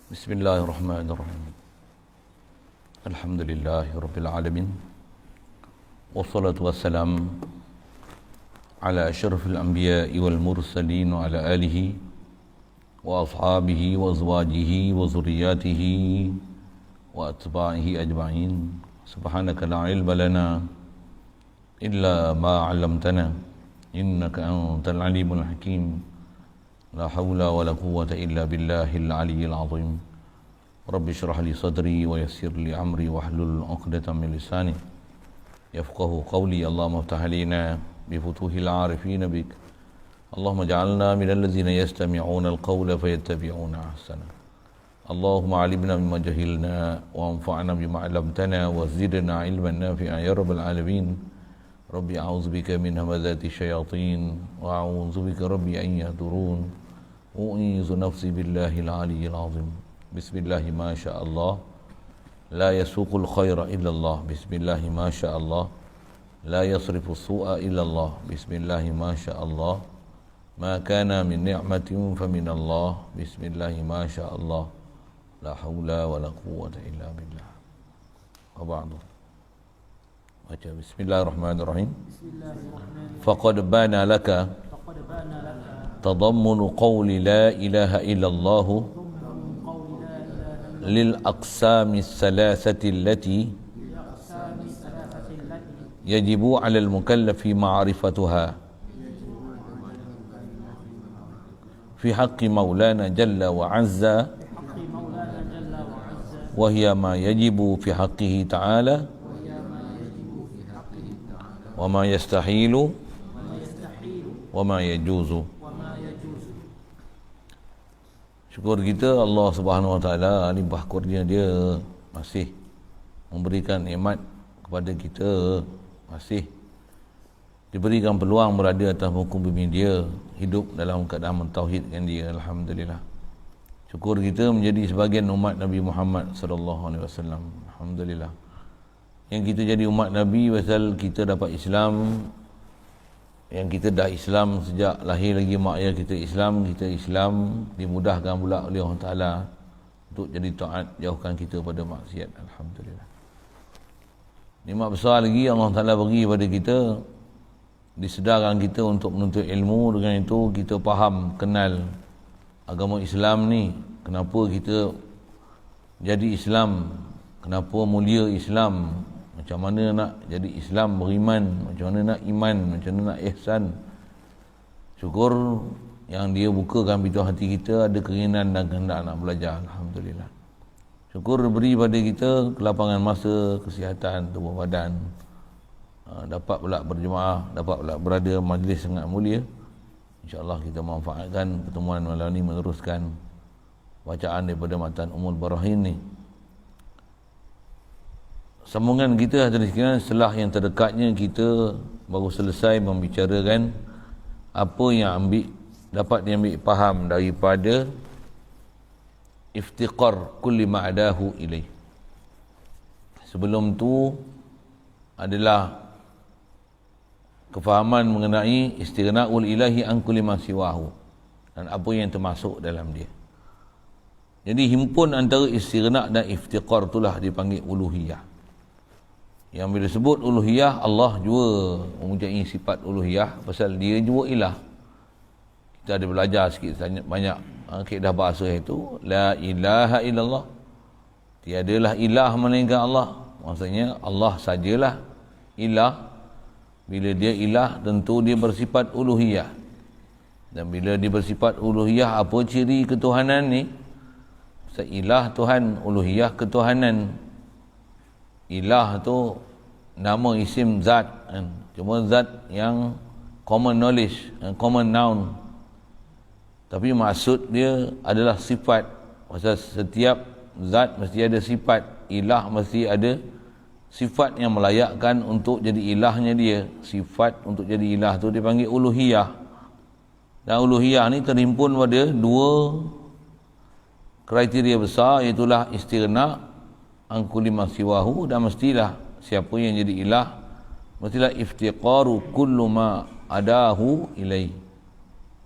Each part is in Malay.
Bismillahirrahmanirrahim. Alhamdulillahirabbil alamin. Wassalatu wassalam ala asyrafil anbiya'i wal mursalin wa ala alihi wa ashabihi wa azwajihi wa zurriyyatihi wa atba'ihi ajma'in. Subhanaka la ilma lana illa ma 'allamtana innaka antal alimul hakim. La hawla wa la quwwata illa billahil aliyyil azim. Rabbi shrah li sadri wa yassir li amri wahlul 'uqdatam min lisani yafqahu qawli. Allahumma iftah alaina bi futuhil 'arifin bik. Allahumma ij'alna minal ladzina yastami'una al-qawla fayattabi'una ahsana. Allahumma 'allimna mimma jahilna wa anfa'na bima 'allamtana wa zidna 'ilman nafi'an ya rabbal alamin. Rabbi a'udzubika min hamazati syayatin wa a'udzubika rabbi an yahdurun. U'izu nafsi billahil aliyyil azim. Bismillahi ma sya'allah la yasuqul khaira illallah. Bismillahi ma sya'allah la yasrifu su'a illallah. Bismillahi ma sya'allah ma kana min ni'matin fa min Allah. Bismillahi ma sya'allah la haula wa la quwwata illa billah. Wa ba'du. Baca bismillahirrahmanirrahim. Faqad bana laka tadammunu qawli la ilaha illallah lil aqsami salasati allati yajibu 'ala al-mukallafi ma'rifatuha fi haqqi maulana jalla wa 'azza wa hiya ma yajibu fi haqqihi ta'ala wa ma yastahilu wa ma yajuzu. Syukur kita Allah Subhanahu Wa Taala, limpah kurnia dia masih memberikan nikmat kepada kita, masih diberikan peluang berada atas muka bumi dia, hidup dalam keadaan mentauhidkan dia. Alhamdulillah. Syukur kita menjadi sebahagian umat Nabi Muhammad sallallahu alaihi wasallam. Alhamdulillah. Yang kita jadi umat Nabi pasal kita dapat Islam, yang kita dah Islam sejak lahir lagi mak ayah kita Islam, dimudahkan pula oleh Allah Ta'ala untuk jadi taat, jauhkan kita pada maksiat. Alhamdulillah. Nikmat besar lagi Allah Ta'ala bagi pada kita, disedarkan kita untuk menuntut ilmu. Dengan itu kita faham, kenal agama Islam ni, kenapa kita jadi Islam, kenapa mulia Islam, macam mana nak jadi Islam beriman, macam mana nak iman, macam mana nak ihsan. Syukur yang dia bukakan pintu hati kita, ada keinginan dan kehendak nak belajar. Alhamdulillah. Syukur beri pada kita kelapangan masa, kesihatan tubuh badan, dapat pula berjemaah, dapat pula berada majlis sangat mulia. InsyaAllah kita manfaatkan pertemuan malam ini, meneruskan bacaan daripada matan Ummul Barahin ni. Sambungan kita hadirin sekalian, setelah yang terdekatnya kita baru selesai membicarakan apa yang dapat diambil faham daripada iftiqar kulli ma'adahu ilaih. Sebelum tu adalah kefahaman mengenai istighna'ul ilahi an kulli ma siwahu, dan apa yang termasuk dalam dia. Jadi himpun antara istighna' dan iftiqar itulah dipanggil uluhiyah. Yang bila sebut uluhiyah, Allah jua mempunyai sifat uluhiyah pasal dia jua ilah. Kita ada belajar sikit banyak kaedah bahasa itu, la ilaha illallah, tiadalah ilah melainkan Allah. Maksudnya Allah sajalah ilah. Bila dia ilah, tentu dia bersifat uluhiyah. Dan bila dia bersifat uluhiyah, apa ciri ketuhanan ni? Ilah Tuhan, uluhiyah ketuhanan. Ilah tu nama isim zat kan? Cuma zat yang common knowledge, common noun, tapi maksud dia adalah sifat. Pasal setiap zat mesti ada sifat. Ilah mesti ada sifat yang melayakkan untuk jadi ilahnya dia. Sifat untuk jadi ilah tu dipanggil uluhiyah. Dan uluhiyah ni terhimpun pada dua kriteria besar, iaitulah istighna' an kulli ma siwahu, dan mestilah siapa yang jadi ilah mestilah iftiqaru kullu ma adahu ilai.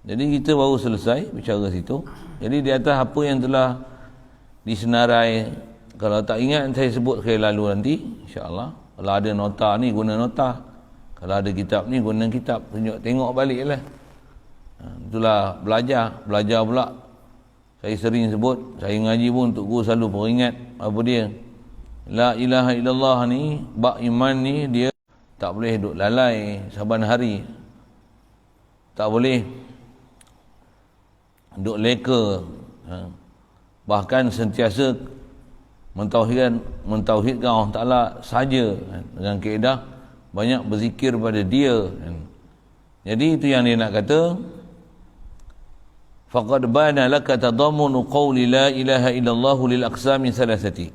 Jadi kita baru selesai bicara situ. Jadi di atas apa yang telah di senarai. Kalau tak ingat saya sebut sekali lalu nanti, insya-Allah. Kalau ada nota ni guna nota. Kalau ada kitab ni guna kitab. Tengok baliklah. Itulah belajar pula. Saya sering sebut, saya ngaji pun untuk guru selalu peringat apa dia. La ilaha illallah ni, bab iman ni dia tak boleh duk lalai saban hari. Tak boleh duk leka. Bahkan sentiasa mentauhidkan Allah Ta'ala saja, dengan kaedah banyak berzikir pada dia. Jadi itu yang dia nak kata, faqad bana laka tadammunu qawli la ilaha illallah lil aqsami salasati.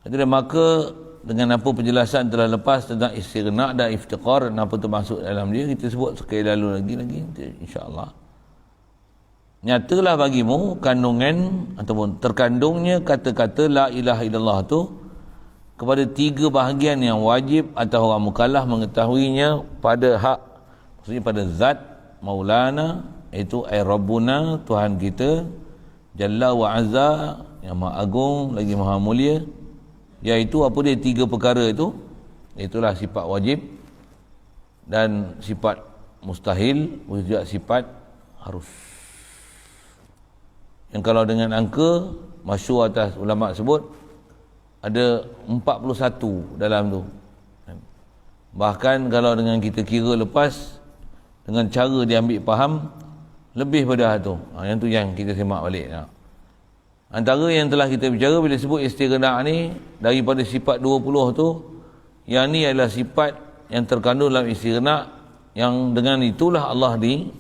Jadi maka dengan apa penjelasan telah lepas tentang istighna dan iftiqar dan apa termasuk dalam dia, kita sebut sekali lalu lagi insya-Allah. Nyatalah bagimu kandungan ataupun terkandungnya kata-kata la ilaha illallah tu kepada tiga bahagian yang wajib atau orang mukallaf mengetahuinya pada hak, maksudnya pada zat Maulana, iaitu ay Rabbuna, Tuhan kita, Jalla wa Azza, yang Maha Agung lagi Maha Mulia, iaitu apa dia, tiga perkara itu, itulah sifat wajib dan sifat mustahil, juga sifat harus. Yang kalau dengan angka masyhur atas ulama sebut ada 41 dalam tu. Bahkan kalau dengan kita kira lepas dengan cara dia ambil faham lebih pada tu. Yang tu yang kita semak balik. Antara yang telah kita bicara bila sebut istighna ni, daripada sifat 20 tu, yang ni adalah sifat yang terkandung dalam istighna, yang dengan itulah Allah ni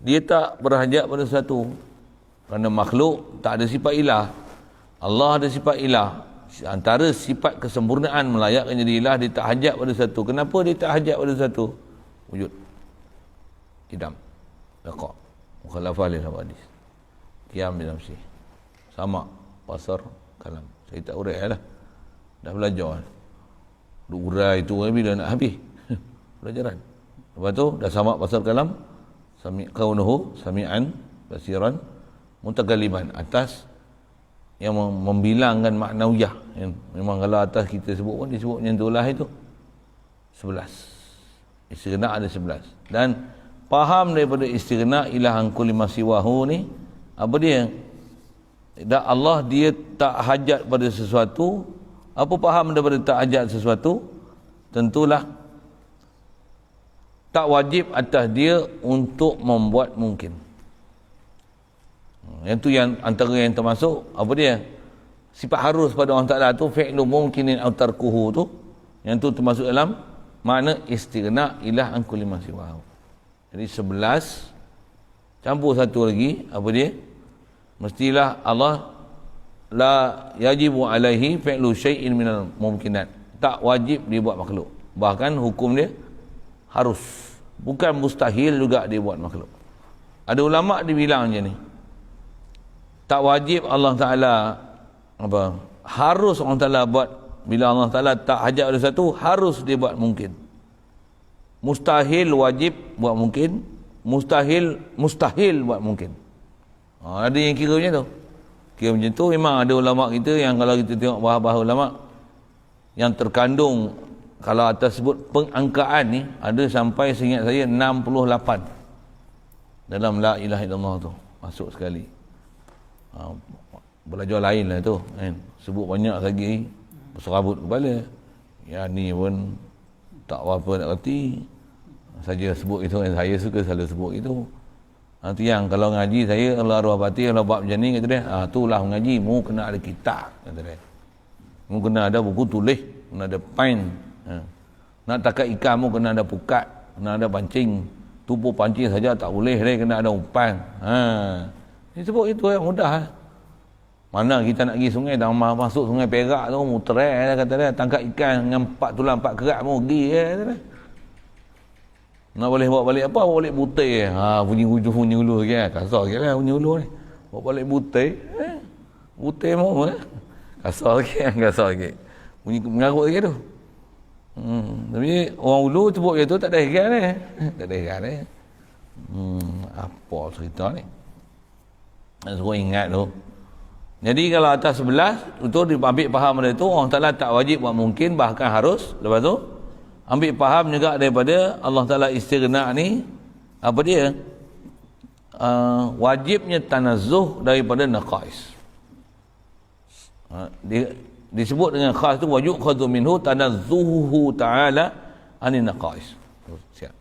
dia tak berhajat pada sesuatu. Kerana makhluk tak ada sifat ilah, Allah ada sifat ilah. Antara sifat kesempurnaan melayakkan jadi ilah, dia tak hajat pada satu. Kenapa dia tak hajat pada satu? Wujud, idam, laqa, mukhalafah lil hawadis, qiyam bi nafsi, sama, basar, kalam. Saya tak urai lah, dah belajar. Duk urai tu bila nak habis pelajaran. Lepas tu dah sama, basar, kalam, kaunuhu sami'an basiran mutakalliman, atas yang membilangkan maknawiyah. Memang kalau atas kita sebut pun disebut macam itulah. Itu 11 istighna, ada 11. Dan faham daripada istighna ilah an kulli ma siwahu ni, apa dia? Allah dia tak hajat pada sesuatu. Apa faham daripada tak hajat sesuatu? Tentulah tak wajib atas dia untuk membuat mungkin. Yang tu yang antara yang termasuk apa dia? Sifat harus pada Allah Ta'ala tu, fi'lu mungkinin aw tarkuhu tu, yang tu termasuk dalam makna istighna ilah an kulli ma siwahu. Jadi 11 campur satu lagi, apa dia? Mestilah Allah la yajibu alaihi fi'lu syai'in minal mumkinat. Tak wajib dibuat makhluk. Bahkan hukum dia harus. Bukan mustahil juga dibuat makhluk. Ada ulama dibilang macam ni. Tak wajib Allah Ta'ala apa? Harus Allah Ta'ala buat. Bila Allah Ta'ala tak hajat ada satu, harus dia buat mungkin. Mustahil wajib buat mungkin. Mustahil buat mungkin. Ada yang kira macam tu. Kira macam tu. Memang ada ulama kita yang kalau kita tengok bahas-bahas ulama yang terkandung, kalau atas sebut pengangkaan ni, ada sampai seingat saya 68 dalam la ilaha illallah tu masuk sekali. Belajar lain lah tu kan. Sebut banyak lagi, berserabut kepala. Ya ni pun tak apa nak reti, saja sebut itu. Saya suka selalu sebut itu. Tu yang kalau ngaji saya, Allah arwah batin, Allah bab macam ni, kata dia, itulah mengaji, mu kena ada kitab, kata dia. Mu kena ada buku tulis, kena ada pen. Nak tangkap ikan mu kena ada pukat, kena ada pancing. Tubuh pancing saja tak boleh, dia kena ada umpan. Dia sebut itu mudah. Mana kita nak pergi sungai, dah masuk sungai Perak tu, muterai kata dia, tangkap ikan dengan 4 tulang 4 kerat mu pergi kata dia. Nak boleh bawa balik apa? Bawa balik butai. Bunyi hulu lagi kasar lagi lah bunyi hulu ni. Bawa balik butai. Butai mau kasar lagi. Bunyi mengarut lagi tu. Tapi orang hulu sebut dia tu tak ada heran ni. Tak ada heran ni. Apa cerita ni? Saya ingat tu. Jadi kalau atas 11 itu diambil faham dari itu Allah Taala tak wajib buat mungkin, bahkan harus. Lepas tu ambil faham juga daripada Allah Taala istighna ni apa dia? Wajibnya tanazzuh daripada naqais. Disebut dengan khas tu wajib khadhu minhu tanazzuhu ta'ala anin naqais. Siap.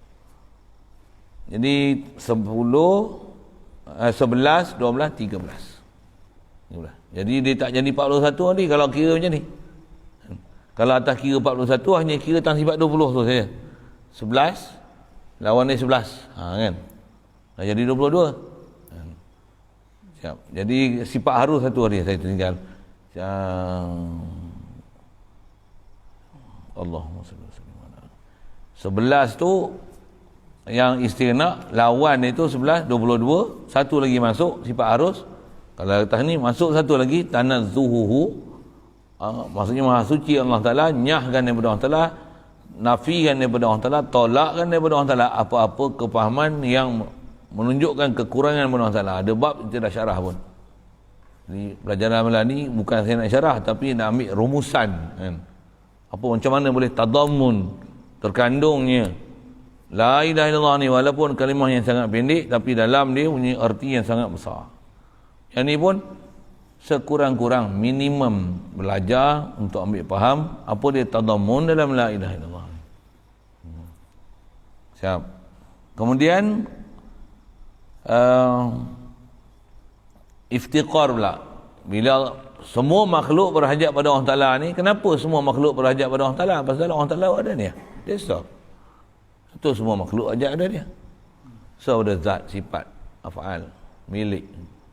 Jadi 10 11 12 13. Jadi dia tak jadi 41 ni kalau kira macam ni. Kalau atas kira 41 hanya kira tang sifat 20 tu saja. 11 lawan dia 11. Kan. Dah jadi 22. Siap. Jadi sifat harus satu hari saya tinggal. Allahumma salli ala 11 tu yang istighna, lawan itu 11 22, satu lagi masuk sifat harus. Kalau atas ni masuk satu lagi tanazzuhu, maksudnya maha suci Allah Taala, nyahkan daripada Allah Taala, nafikan daripada Allah Taala, tolakkan daripada Allah Taala apa-apa kefahaman yang menunjukkan kekurangan daripada Allah Taala. Ada bab kita dah syarah pun. Jadi pelajaran malam ni bukan saya nak syarah tapi nak ambil rumusan kan. Apa macam mana boleh tadammun terkandungnya la ilaha illallah ni, walaupun kalimah yang sangat pendek tapi dalam dia punya arti yang sangat besar. Yang ni pun sekurang-kurang minimum belajar untuk ambil faham apa dia tadammun dalam la ilaha illallah. Siap. Kemudian iftiqar pula. Bila semua makhluk berhajat pada Allah Ta'ala ni, kenapa semua makhluk berhajat pada Allah Ta'ala? Pasal Allah Ta'ala ada dia. Dia stop. Itu semua makhluk hajat ada dia. So ada zat, sifat, af'al, milik.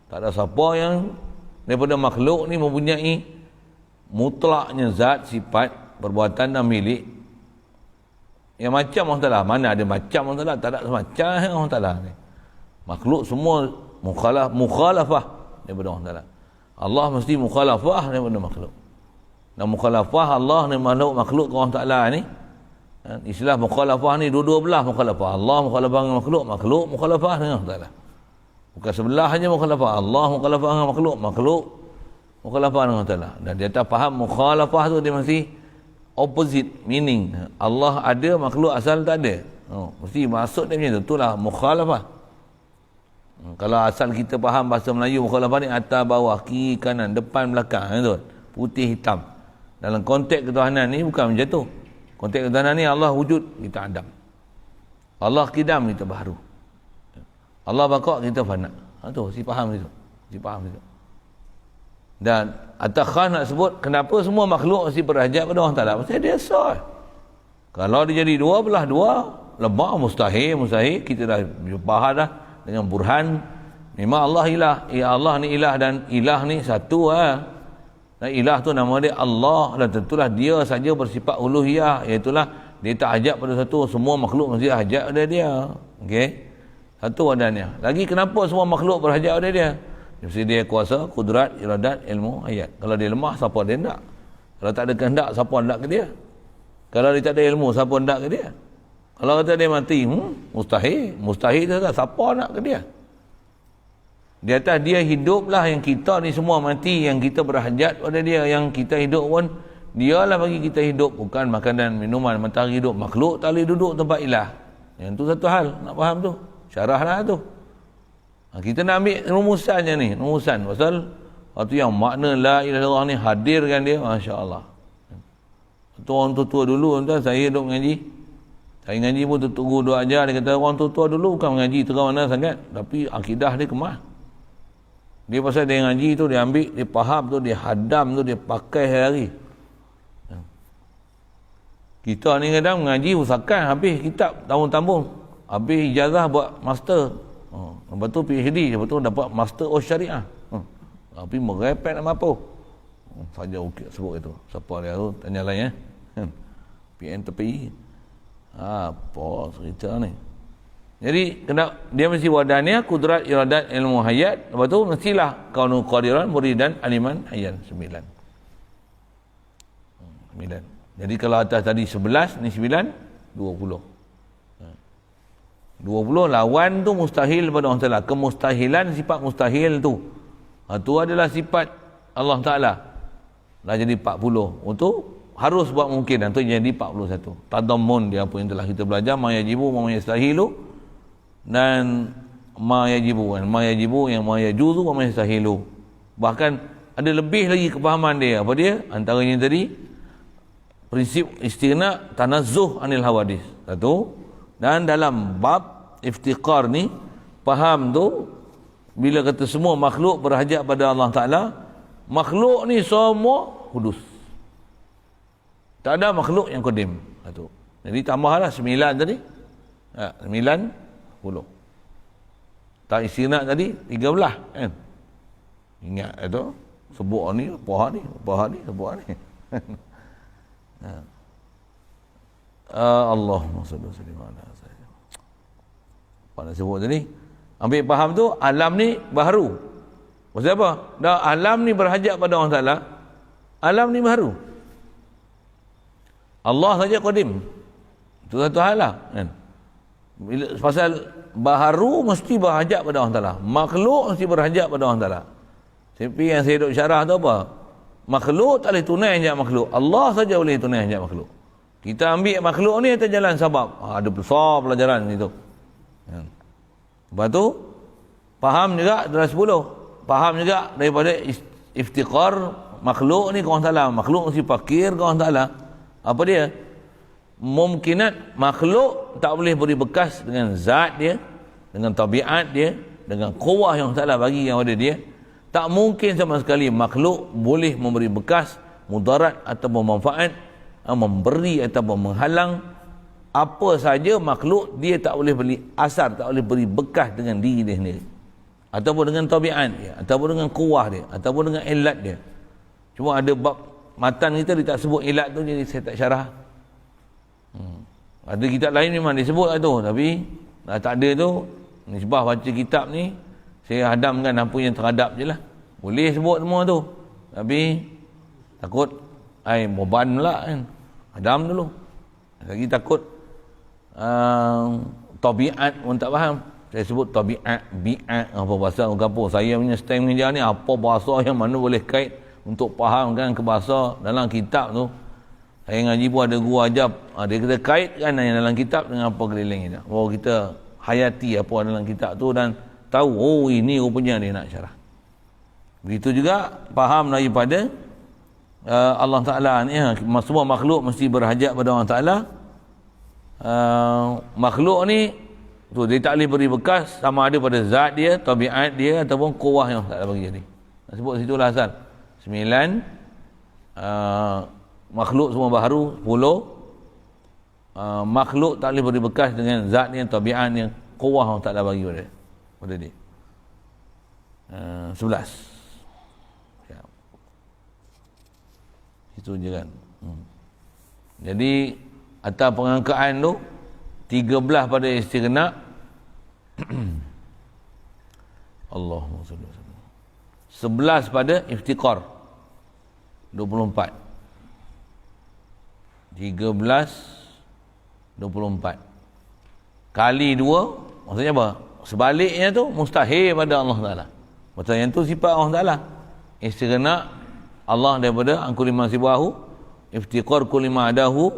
Tak ada siapa yang daripada makhluk ni mempunyai mutlaknya zat, sifat, perbuatan dan milik yang macam Allah Ta'ala. Mana ada macam Allah Ta'ala? Tak ada semacam Allah Ta'ala ni. Makhluk semua mukhalafah daripada Allah Ta'ala. Allah mesti mukhalafah daripada makhluk. Dan mukhalafah Allah dan makhluk ke Allah Ta'ala ni, istilah mukhalafah ni dua-dua belah mukhalafah. Allah mukhalafah dengan makhluk, makhluk mukhalafah dengan Allah Ta'ala. Bukan sebelah hanya mukhalafah. Allah mukhalafah dengan makhluk, makhluk mukhalafah dengan Allah Ta'ala. Dan dia tak faham mukhalafah tu dia mesti opposite meaning. Allah ada, makhluk asal tak ada. Mesti maksud dia macam tu. Itulah mukhalafah. Kalau asal kita faham bahasa Melayu, mukhalafah ni atas bawah, kiri kanan, depan belakang, tu putih hitam. Dalam konteks ketuhanan ni bukan macam tu. Konteks ketuhanan ni Allah wujud, kita adam. Allah kidam, kita baharu. Allah baqa', kita fana. Tu si faham itu. Si faham itu. Dan atas khas nak sebut kenapa semua makhluk mesti berhajat pada Allah Taala. Pasal dia sah. Kalau dia jadi dua belah dua, lemah mustahil. Kita dah faham dah dengan burhan. Memang Allah ilah. Allah ni ilah dan ilah ni satu lah. Dan ilah tu nama dia Allah, dan tentulah dia saja bersifat uluhiyah, iaitulah dia tak hajat pada satu, semua makhluk mesti hajat pada dia. Okey, satu adanya. Lagi kenapa semua makhluk berhajat pada dia? Mesti dia kuasa, kudrat, iradat, ilmu, hayat. Kalau dia lemah, siapa dia hendak? Kalau tak ada kehendak, siapa hendak ke dia? Kalau dia tak ada ilmu, siapa hendak ke dia? Kalau kata dia mati, mustahil tu tak, siapa nak ke dia? Di atas dia hiduplah, yang kita ni semua mati, yang kita berhajat pada dia, yang kita hidup pun dialah bagi kita hidup, bukan makanan, minuman, matahari hidup. Makhluk tak boleh duduk tempat ilah. Yang tu satu hal, nak faham tu, syarahlah tu. Kita nak ambil rumusannya ni, rumusan pasal waktu yang makna la ilaha illallah ni hadirkan dia, masya-Allah. Tu orang tua dulu, tuan saya duduk mengaji. Saya ngaji pun guru duk ajar, dia kata orang tua dulu bukan mengaji terang mana sangat, tapi akidah dia kemas. Dia pasal dia ngaji tu, dia ambil, dia faham tu, dia hadam tu, dia pakai hari-hari. Kita ni kadang mengaji usahakan habis kitab tahun-tahun, habis ijazah buat master, lepas tu PhD, lepas tu dapat master of syariah, tapi merepek nak apa saja ukir sebut itu. Siapa dia tu, tanya lain PNTPI apa cerita ni. Jadi kena dia mesti wadahnya kudrat, iradat, ilmu, hayat. Lepas tu mestilah kaunu qadiran, muridan, aliman, hayyan. 9. Jadi kalau atas tadi 11, ni 9, 20. 20 lawan tu mustahil pada Allah Ta'ala. Kemustahilan, sifat mustahil tu. Tu adalah sifat Allah Ta'ala dah jadi 40. Untuk harus buat mungkin dan tu jadi 41. Tadammun dia apa yang telah kita belajar, ma yajibu ma yastahilu dan ma yajibu yang ma yajuzu wa ma yastahilu. Bahkan ada lebih lagi kefahaman dia. Apa dia? Antaranya tadi prinsip istighna tanazzuh anil hawadis. Satu. Dan dalam bab iftiqar ni faham tu bila kata semua makhluk berhajat pada Allah Ta'ala, makhluk ni semua hudus. Tak ada makhluk yang qadim. Satu. Jadi tambahlah 9 tadi. 90. Tak istighna tadi 13 kan. Ingat itu sebut ni, apa ni, sebut ni. Allahumma salli wa sallim ala sayyidina. Apa nak sebut tadi? Ambil faham tu, alam ni baharu. Maksud apa? Dah alam ni berhajat pada Allah Ta'ala. Alam ni baharu. Allah saja qadim. Itu satu hal lah kan. Bila pasal baharu mesti berhajat pada Allah Ta'ala. Makhluk mesti berhajat pada Allah Ta'ala. Tapi yang saya duk syarah tu apa? Makhluk tak boleh tunai hajat makhluk. Allah saja boleh tunai hajat makhluk. Kita ambil makhluk ni atas jalan sebab. Ada besar pelajaran itu. Ya. Lepas tu, faham juga dalam 10. Faham juga daripada iftiqar makhluk ni ke Allah Ta'ala. Makhluk mesti fakir ke Allah Ta'ala. Apa dia? Mungkinat makhluk tak boleh beri bekas dengan zat dia, dengan tabiat dia, dengan kuwah yang Allah Ta'ala bagi yang ada dia. Tak mungkin sama sekali makhluk boleh memberi bekas, mudarat atau manfaat, memberi atau menghalang apa saja makhluk. Dia tak boleh beri asar, tak boleh beri bekas dengan diri dia sendiri, ataupun dengan tabiat dia, ataupun dengan kuwah dia, ataupun dengan ilat dia. Cuma ada bab matan kita dia tak sebut ilat tu, jadi saya tak syarah. Ada kitab lain memang disebut lah tu, tapi dah tak ada tu. Nisbah baca kitab ni saya hadamkan apa yang terhadap je lah. Boleh sebut semua tu, tapi takut beban pula kan. Hadam dulu. Lagi takut tabiat pun tak faham. Saya sebut tabiat, bi'at, apa bahasa orang kampung. Saya punya stand mengajar ni, apa bahasa yang mana boleh kait untuk fahamkan ke bahasa dalam kitab tu. Saya ngaji pun ada guru ajar, dia kata kaitkan yang dalam kitab dengan apa keliling kita. Oh, kita hayati apa dalam kitab tu dan tahu, oh ini rupanya dia nak syarah. Begitu juga faham daripada Allah Ta'ala ni, semua makhluk mesti berhajat pada Allah Ta'ala. Makhluk ni tu dia tak boleh beri bekas sama ada pada zat dia, tabiat dia ataupun kuwah yang tak ada bagi jadi. Nak sebut situlah asal. 9 makhluk semua baharu. 10 makhluk tak boleh beri bekas dengan zat dia, tabiat dia, kuwah yang tak ada bagi pada dia. 11 itu je kan. Jadi atas pengangkaan tu 13 pada istighna. Allahumma salli wa sallim. 11 pada iftiqar 24. 13 24 kali 2 maksudnya apa? Sebaliknya tu mustahil pada Allah Ta'ala. Betul, yang tu sifat Allah Ta'ala. Istighna Allah daripada angku lima sibahu, iftiqar kulima adahu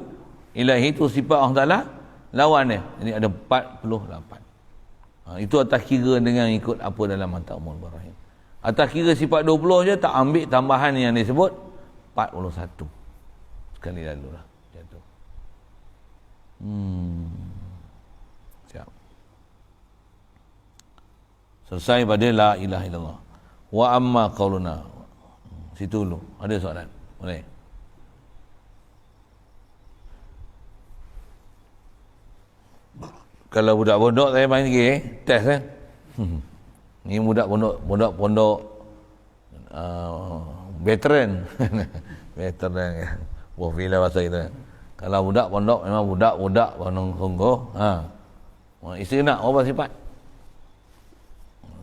ilahi, itu sifat Allah Ta'ala lawan dia. Jadi ada 48. Itu atas kira dengan ikut apa dalam Mata'umul Barahim. Atas kira sifat 20 je, tak ambil tambahan yang disebut 41 sekali lalu lah jatuh. Siap. Selesai pada la ilaha illallah. Wa amma qauluna. Situ dulu. Ada soalan? Boleh? Kalau budak pondok saya main lagi test kan. Ni budak pondok veteran. Veteran ya. Wah, bila bahasa kita. Kalau budak pondok memang budak sungguh. Isteri nak apa sifat?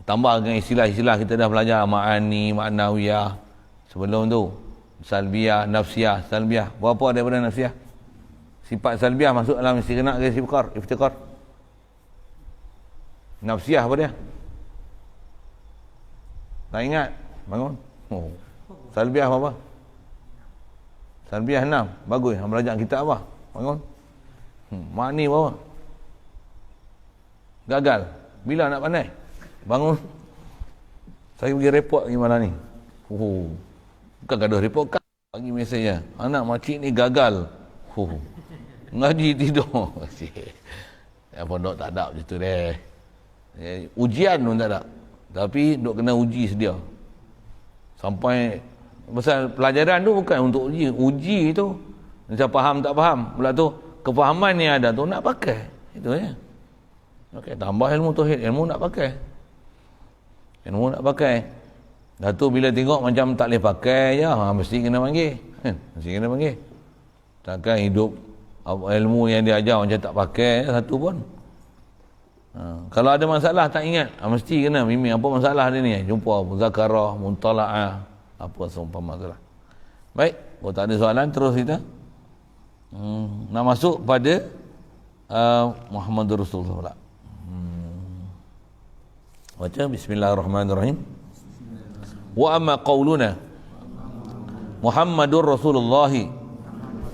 Tambah dengan istilah-istilah kita dah belajar, ma'ani, ma'nawiyah sebelum tu. Salbiyah, nafsiyah, salbiyah. Berapa daripada nafsiyah? Sifat salbiyah masuk dalam istighna ke iftiqar? Nafsiyah apa dia? Tak ingat? Bangun. Salbiah apa? Salbiah 6. Bagus. Belajar kitab apa? Bangun. Makni apa? Gagal. Bila nak pandai? Bangun. Saya pergi report lagi malam ni. Bukan gaduh report kan? Bagi mesej ya. Anak makcik ni gagal. Ngaji tidur. Ya pondok tak ada macam tu deh. Ujian pun tak ada. Tapi duk kena uji sedia. Sampai pasal pelajaran tu bukan untuk uji. Uji tu macam faham tak faham. Pula tu kefahaman yang ada tu nak pakai. Itu ya. Okey, tambah ilmu tauhid, ilmu nak pakai. Ilmu nak pakai. Dah tu bila tengok macam tak boleh pakai je, mesti kena panggil. Mesti kena panggil. Takkan hidup ilmu yang dia ajar macam tak pakai satu pun. Kalau ada masalah tak ingat, mesti kena bimbing apa masalah dia ni. Jumpa muzakarah, muntala'ah, apa seumpama masalah. Baik, kalau tak ada soalan terus kita. Nak masuk pada Muhammadur Rasulullah. Baca bismillahirrahmanirrahim. Wa amma qauluna Muhammadur Rasulullah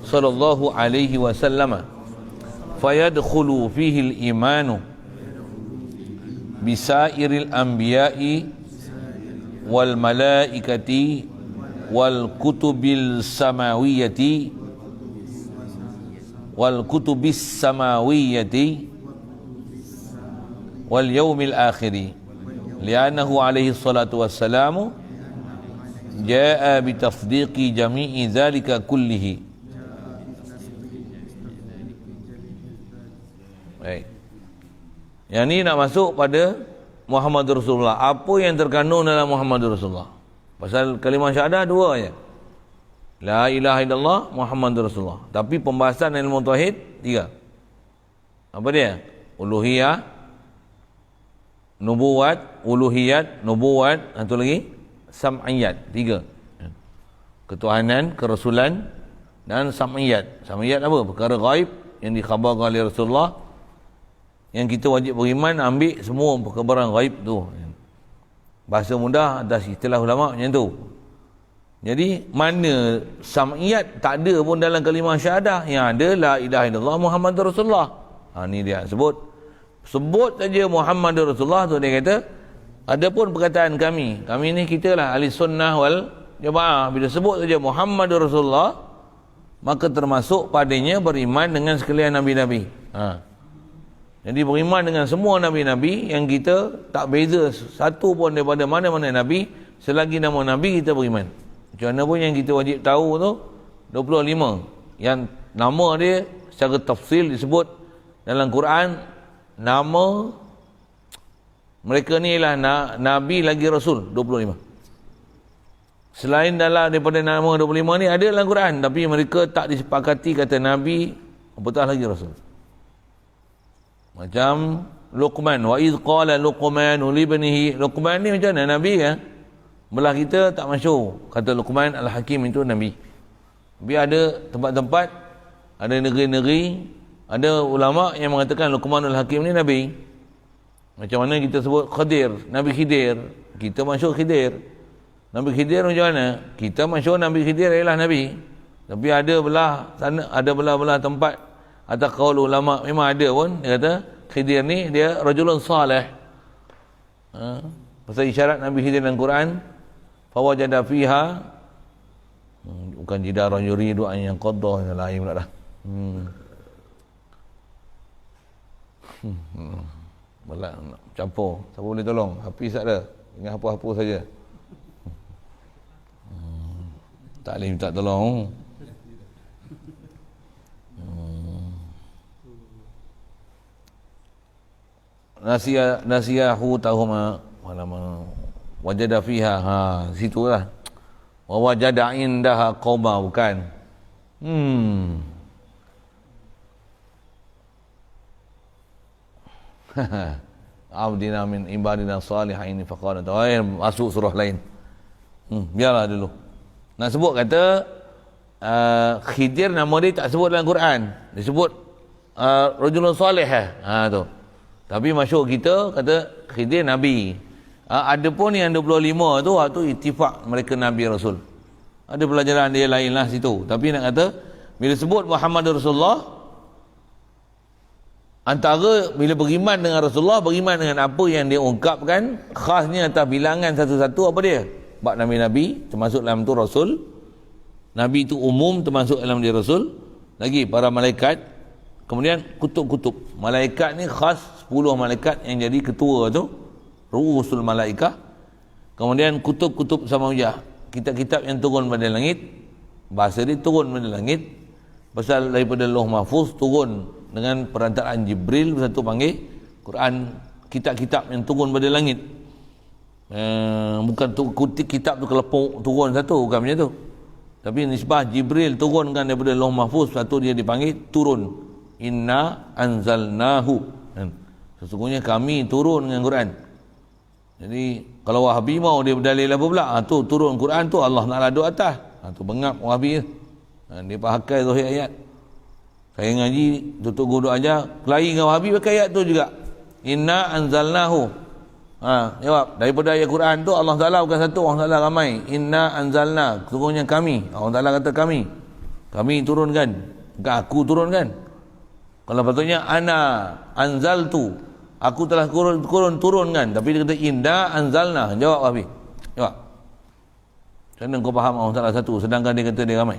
sallallahu alaihi wasallam fayadkhulu fihi al-imanu bisairil anbiya'i wal malaikati wal kutubil samawiyyati wal kutubis samawiyyati wal yaumil akhiri li'annahu alaihi salatu wassalamu jaa bitafdiqi jami'i dhalika kullihi. Baik. Yang ni nak masuk pada Muhammad Rasulullah. Apa yang terkandung dalam Muhammad Rasulullah? Pasal kalimah syahadah dua aja. La ilaha illallah Muhammad Rasulullah. Tapi pembahasan ilmu tauhid tiga. Apa dia? Uluhiyah, nubuwat, uluhiyat, nubuwat, satu lagi sam'iyat. Tiga. Ketuhanan, kerasulan dan sam'iyat. Sam'iyat apa? Perkara gaib yang dikhabarkan oleh Rasulullah, yang kita wajib beriman, ambil semua perkabaran gaib tu. Bahasa mudah atas istilah ulama macam tu. Jadi mana sam'iyat tak ada pun dalam kalimah syahadah. Yang ada la ilaha illallah Muhammadur Rasulullah. Ni dia sebut saja Muhammadur Rasulullah tu, dia kata adapun perkataan kami ni kita lah ahli sunnah wal jamaah, bila sebut saja Muhammadur Rasulullah maka termasuk padanya beriman dengan sekalian nabi-nabi. Jadi beriman dengan semua nabi-nabi, yang kita tak beza satu pun daripada mana-mana nabi. Selagi nama nabi kita beriman. Macam mana pun yang kita wajib tahu tu 25 yang nama dia secara tafsil disebut dalam Quran. Nama mereka ni ialah nabi lagi rasul 25. Selain daripada nama 25 ni ada dalam Quran, tapi mereka tak disepakati kata nabi apatah lagi rasul. Macam Luqman, wa idh qala Luqman li ibnihi. Luqman ni macam mana nabi kan? Belah kita tak masyhur kata Luqman al-Hakim itu nabi. Tapi ada tempat-tempat, ada negeri-negeri, ada ulama yang mengatakan Luqman al-Hakim ni nabi. Macam mana kita sebut Khadir, Nabi Khidir, kita masyhur Khidir. Nabi Khidir macam mana? Kita masyhur Nabi Khidir ialah nabi. Tapi ada belah sana, ada belah-belah tempat atau qaul ulama memang ada pun dia kata Khidir ni dia rajulun salih. Pasal isyarat Nabi Khidir dalam Quran, fawajada fiha, bukan jidaran yuridu an yanqadha, yang lain pula dah. Belak nak campur, siapa boleh tolong? Hafiz tak ada, ingat apa-apa saja. Tak boleh minta tolong. Nasiyahu tahuma walama wajada fiha, situlah. Wa wajada indaha qauma, bukan. Abdina min ibadina salihin faqala tawayr, masuk surah lain. Biarlah dulu. Nak sebut kata Khidir, nama dia tak sebut dalam Quran. Disebut rajulun salih tu. Tapi masyhur kita kata Khidir nabi. Ada pun yang 25 tu waktu ittifaq mereka Nabi Rasul. Ada pelajaran dia lain lah situ. Tapi nak kata bila sebut Muhammad Rasulullah, antara bila beriman dengan Rasulullah, beriman dengan apa yang dia ungkapkan, khasnya atas bilangan satu-satu apa dia? Bab Nabi-Nabi termasuk dalam tu Rasul. Nabi itu umum termasuk dalam dia Rasul. Lagi para malaikat. Kemudian kutub-kutub. Malaikat ni khas 10 malaikat yang jadi ketua tu. Rusul malaikah. Kemudian kutub-kutub samawiyah. Kitab-kitab yang turun pada langit. Bahasa dia turun pada langit. Pasal daripada Lauh Mahfuz turun dengan perantaraan Jibril. Satu panggil Quran. Kitab-kitab yang turun pada langit. Bukan kitab tu kelepuk turun satu. Bukan macam tu. Tapi nisbah Jibril turunkan daripada Lauh Mahfuz. Satu dia dipanggil turun. Inna anzalnahu. Sesungguhnya kami turun dengan Quran. Jadi kalau Wahabi mau dia berdalil apa pula? Tu turun Quran tu Allah Taala duduk atas. Tu bengap Wahabi. Dia pakai zahir ayat. Saya ngaji tutup guru aja, kelahi dengan Wahabi pakai ayat tu juga. Inna anzalnahu. Jawab daripada ayat Quran tu Allah Taala bukan satu, Allah Taala ramai. Inna anzalna, sesungguhnya kami. Allah Taala kata kami. Kami turunkan. Bukan aku turunkan. Kalau patutnya ana anzaltu, aku telah turunkan, tapi dia kata inna anzalna. Jawab Wahabi. Jawab. Macam mana kau faham Allah Taala satu sedangkan dia kata dia ramai?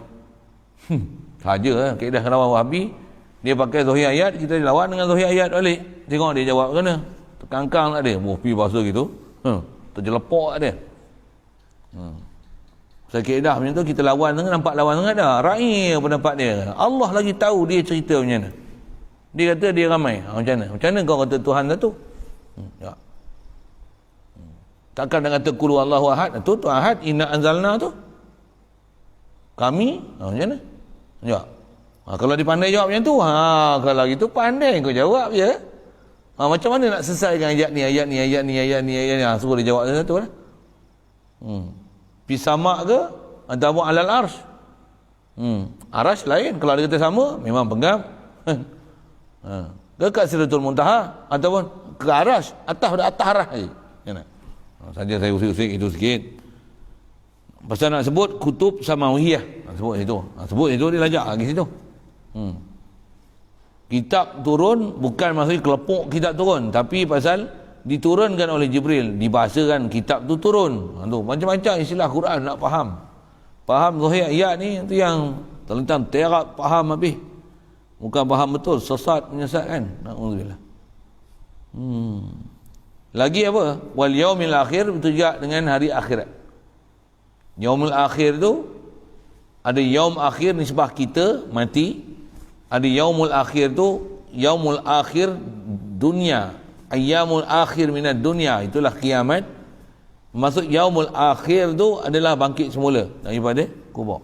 Saja lah kaedah lawan Wahabi. Dia pakai zahir ayat, kita lawan dengan zahir ayat balik. Tengok dia jawab kena. Terkangkang tak dia. Pi bahasa gitu. Terjelepok tak dia. Pasal kaedah macam tu kita lawan sangat, nampak lawan sangat dah. Ra'i pendapat dia. Allah lagi tahu dia cerita macam mana. Dia kata dia ramai. Macam mana? Macam mana kau kata Tuhan satu? Ya. Takkan nak kata kul Allahu ahad. Tu ahad, inna anzalna tu. Kami, macam mana? Ya. Kalau dia pandai jawab macam tu, kalau gitu pandai kau jawab je. Macam mana nak selesaikan ayat ni, ayat ni, ayat ni, ayat ni, ayat ni. Suruh dia jawab satu lah. Pisamak ke ataupun alal arsh. Arsh lain. Kalau dia kata sama, memang penggam. Ke kat Sidratul Muntaha ataupun ke arsh, atas arah je. Saja saya usik-usik itu sikit. Pasal nak sebut kutub samawiyah. Sebut situ. Sebut situ dia lajak lagi situ. Kitab turun bukan maksudnya kelepuk kitab turun, tapi pasal diturunkan oleh Jibril, dibahasakan kitab tu turun. Macam-macam istilah Quran nak faham. Faham zahir ayat ni itu yang terlentang terap faham habis. Bukan faham betul, sesat menyesatkan. Alhamdulillah. Lagi apa? Wal yaumil akhir itu juga dengan hari akhirat. Yaumul akhir tu ada yaum akhir nisbah kita mati. Ada yaumul akhir tu yaumul akhir dunia. Ayyamul akhir minad dunia, itulah kiamat. Maksud yaumul akhir tu adalah bangkit semula daripada kubur.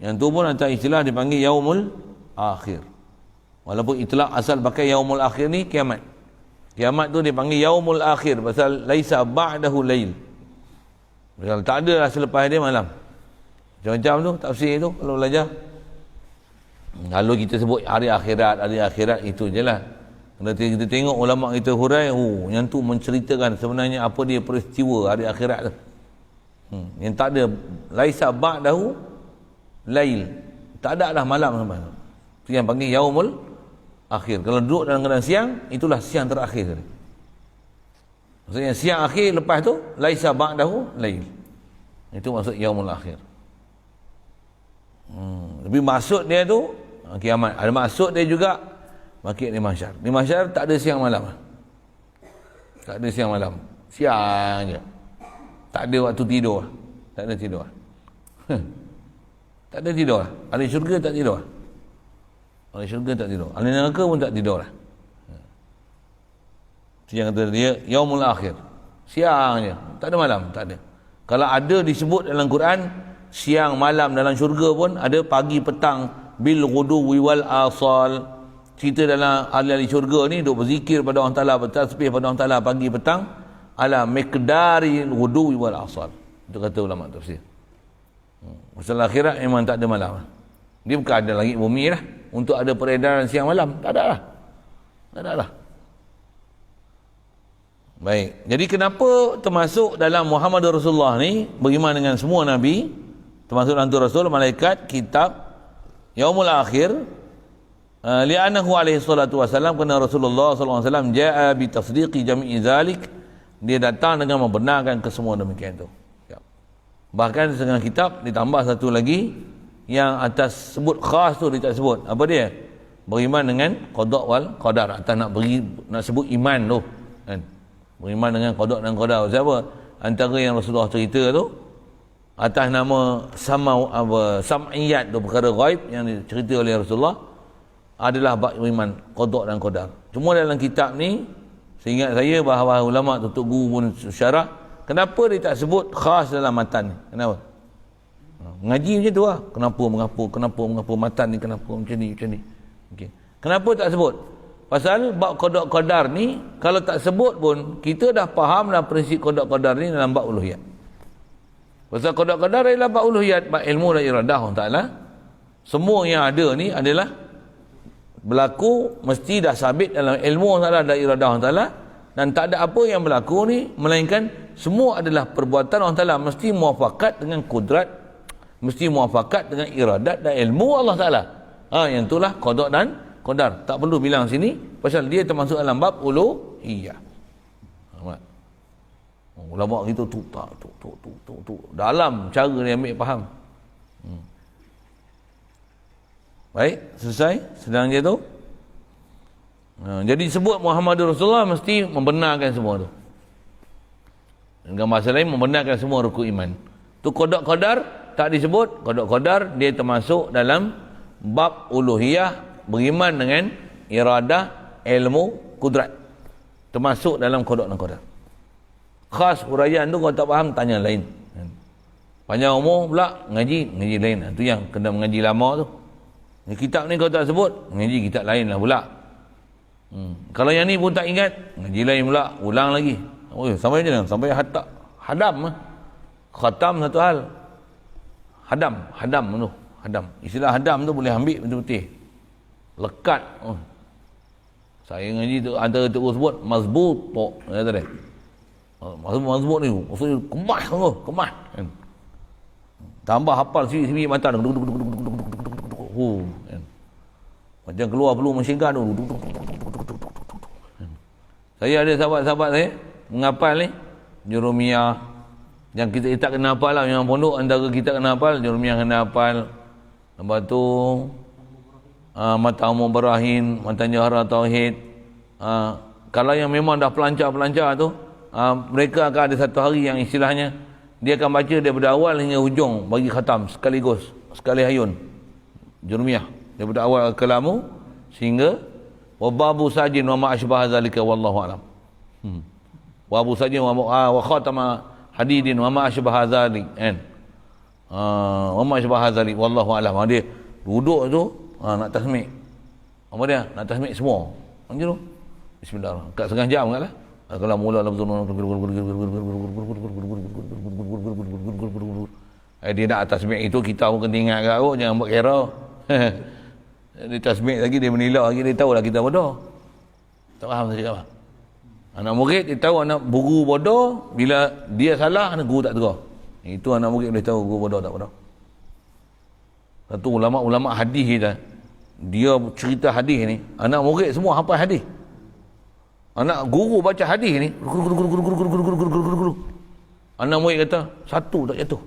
Yang tu pun antara istilah dipanggil yaumul akhir. Walaupun itulah asal pakai yaumul akhir ni kiamat. Kiamat tu dipanggil yaumul akhir pasal laisa ba'dahu lail. Pasal tak ada lah selepas dia malam. Macam-macam tu tafsir tu kalau belajar. Kalau kita sebut hari akhirat itu je lah. Kalau kita tengok ulama kita hurai, yang tu menceritakan sebenarnya apa dia peristiwa hari akhirat tu. Yang tak ada laisa ba'dahu lail. Tak ada dah malam sampai. Itu yang panggil yaumul akhir. Kalau duduk dalam keadaan siang, itulah siang terakhir. Maksudnya siang akhir lepas tu laisa ba'dahu lail. Itu maksud yaumul akhir. Tapi maksud dia tu kiamat. Ada maksud dia juga bangkit di mahsyar. Di mahsyar tak ada siang malam. Tak ada siang malam. Siang je. Tak ada waktu tidur. Tak ada tidur. Tak ada tidur. Ahli syurga tak tidur. Ahli syurga tak tidur. Ahli neraka pun tak tidur lah. Itu yang kata dia yaumul akhir. Siang je. Tak ada malam. Tak ada. Kalau ada disebut dalam Quran siang malam dalam syurga pun ada pagi petang bil ghuduwi wal asal. Cerita dalam ahli syurga ni duk berzikir pada Allah Taala, bertasbih pada Allah Taala pagi petang ala miqdari ghuduwi wal asal. Itu kata ulama tafsir. Masalah akhirat memang tak ada malam. Dia bukan ada langit bumi lah untuk ada peredaran siang malam. Tak ada lah. Tak ada lah. Baik. Jadi kenapa termasuk dalam Muhammad Rasulullah ni beriman dengan semua Nabi, termasuk hantu Rasul, malaikat, kitab, yaumul akhir, li'annahu alaihi salatu wasalam, kerana Rasulullah sallallahu alaihi wasallam ja'a bi tasdiqi jami'i zalik, dia datang dengan membenarkan kesemua demikian itu. Ya. Bahkan setengah kitab ditambah satu lagi yang atas sebut khas tu dia tak sebut. Apa dia? Beriman dengan qada wal qadar. Atas nak sebut iman tu kan. Beriman dengan qada dan qadar. Siapa? Antara yang Rasulullah cerita tu atas nama sam'iyat tu, perkara ghaib yang dicerita oleh Rasulullah adalah beriman qada dan qadar. Cuma dalam kitab ni seingat saya bahawa ulama tutup guru pun syarah, kenapa dia tak sebut khas dalam matan ni? Kenapa? Mengaji macam tu lah. Kenapa matan ni kenapa macam ni. Okay. Kenapa tak sebut? Pasal bab qada qadar ni kalau tak sebut pun kita dah faham dah prinsip qada qadar ni dalam bab uluhiyat. Pasal qada qadar adalah bab uluhiyat, bab ilmu dan iradah Allah Taala. Semua yang ada ni adalah berlaku mesti dah sabit dalam ilmu Allah Taala dan iradah Allah Taala, dan tak ada apa yang berlaku ni melainkan semua adalah perbuatan Allah Taala, mesti muafakat dengan kudrat, mesti muafakat dengan iradat dan ilmu Allah Taala. Yang itulah qada dan qadar. Tak perlu bilang sini pasal dia termasuk dalam bab uluhiyah. Ulama gitu tu dalam cara dia ambil faham. Baik, selesai sedang je tu. Jadi sebut Muhammad Rasulullah mesti membenarkan semua tu. Dengan bahasa lain membenarkan semua rukun iman. Tu qada qadar tak disebut. Qada qadar dia termasuk dalam bab uluhiyah, beriman dengan iradah, ilmu, kudrat. Termasuk dalam qada dan qadar. Khas huraian tu kalau tak faham tanya lain. Panjang umur pula ngaji lain. Itu yang kena mengaji lama tu. Kitab ni kalau tak sebut, ngaji kitab lain lah pula. Kalau yang ni pun tak ingat, ngaji lain pula, ulang lagi. Sampai je lah, sampai hadam lah. Khatam satu hal. Hadam tu. Hadam. Istilah hadam tu boleh ambil betul-betul. Lekat. Saya ngaji tu, antara tu sebut, mazbut. Kata dia. Mazbut ni, maksudnya kemas. Tambah hafal sibik mata. Macam keluar perlu mensyingkan tu. Saya ada sahabat-sahabat saya menghafal ni Jurumiyah, yang kita tak kena hafal lah, yang pondok antara kita kena hafal Jurumiyah kena hafal. Lepas tu Mata Umum Barahin, Mata Jahara Tauhid. Kalau yang memang dah pelancar tu, mereka akan ada satu hari yang istilahnya dia akan baca daripada awal hingga hujung bagi khatam sekaligus, sekali hayun. Jurumiyah daripada awal ke lamu sehingga wababu sajin wa ma asbah zalika wallahu alam. Wababu sajin wa khatama hadidin wa ma asbah zalik kan. Wa ma asbah zalik wallahu alam. Dia duduk tu nak tasmik. Apa dia? Nak tasmik semua. Macam tu. Bismillahirrahmanirrahim. Kat setengah jam kan lah. Kalau mula dia nak tasmik itu kita pun kena ingat kat aku, jangan buat kira. Dia tasmik lagi, dia menilai lagi, dia tahu lah kita bodoh. Tak faham saya cakap apa. Anak murid dia tahu anak guru bodoh bila dia salah, anak guru tak tegur. Itu anak murid boleh tahu guru bodoh tak bodoh. Satu ulama-ulama hadis kita, dia cerita hadis ni, anak murid semua hafal hadis. Anak guru baca hadis ni, anak murid kata satu tak jatuh.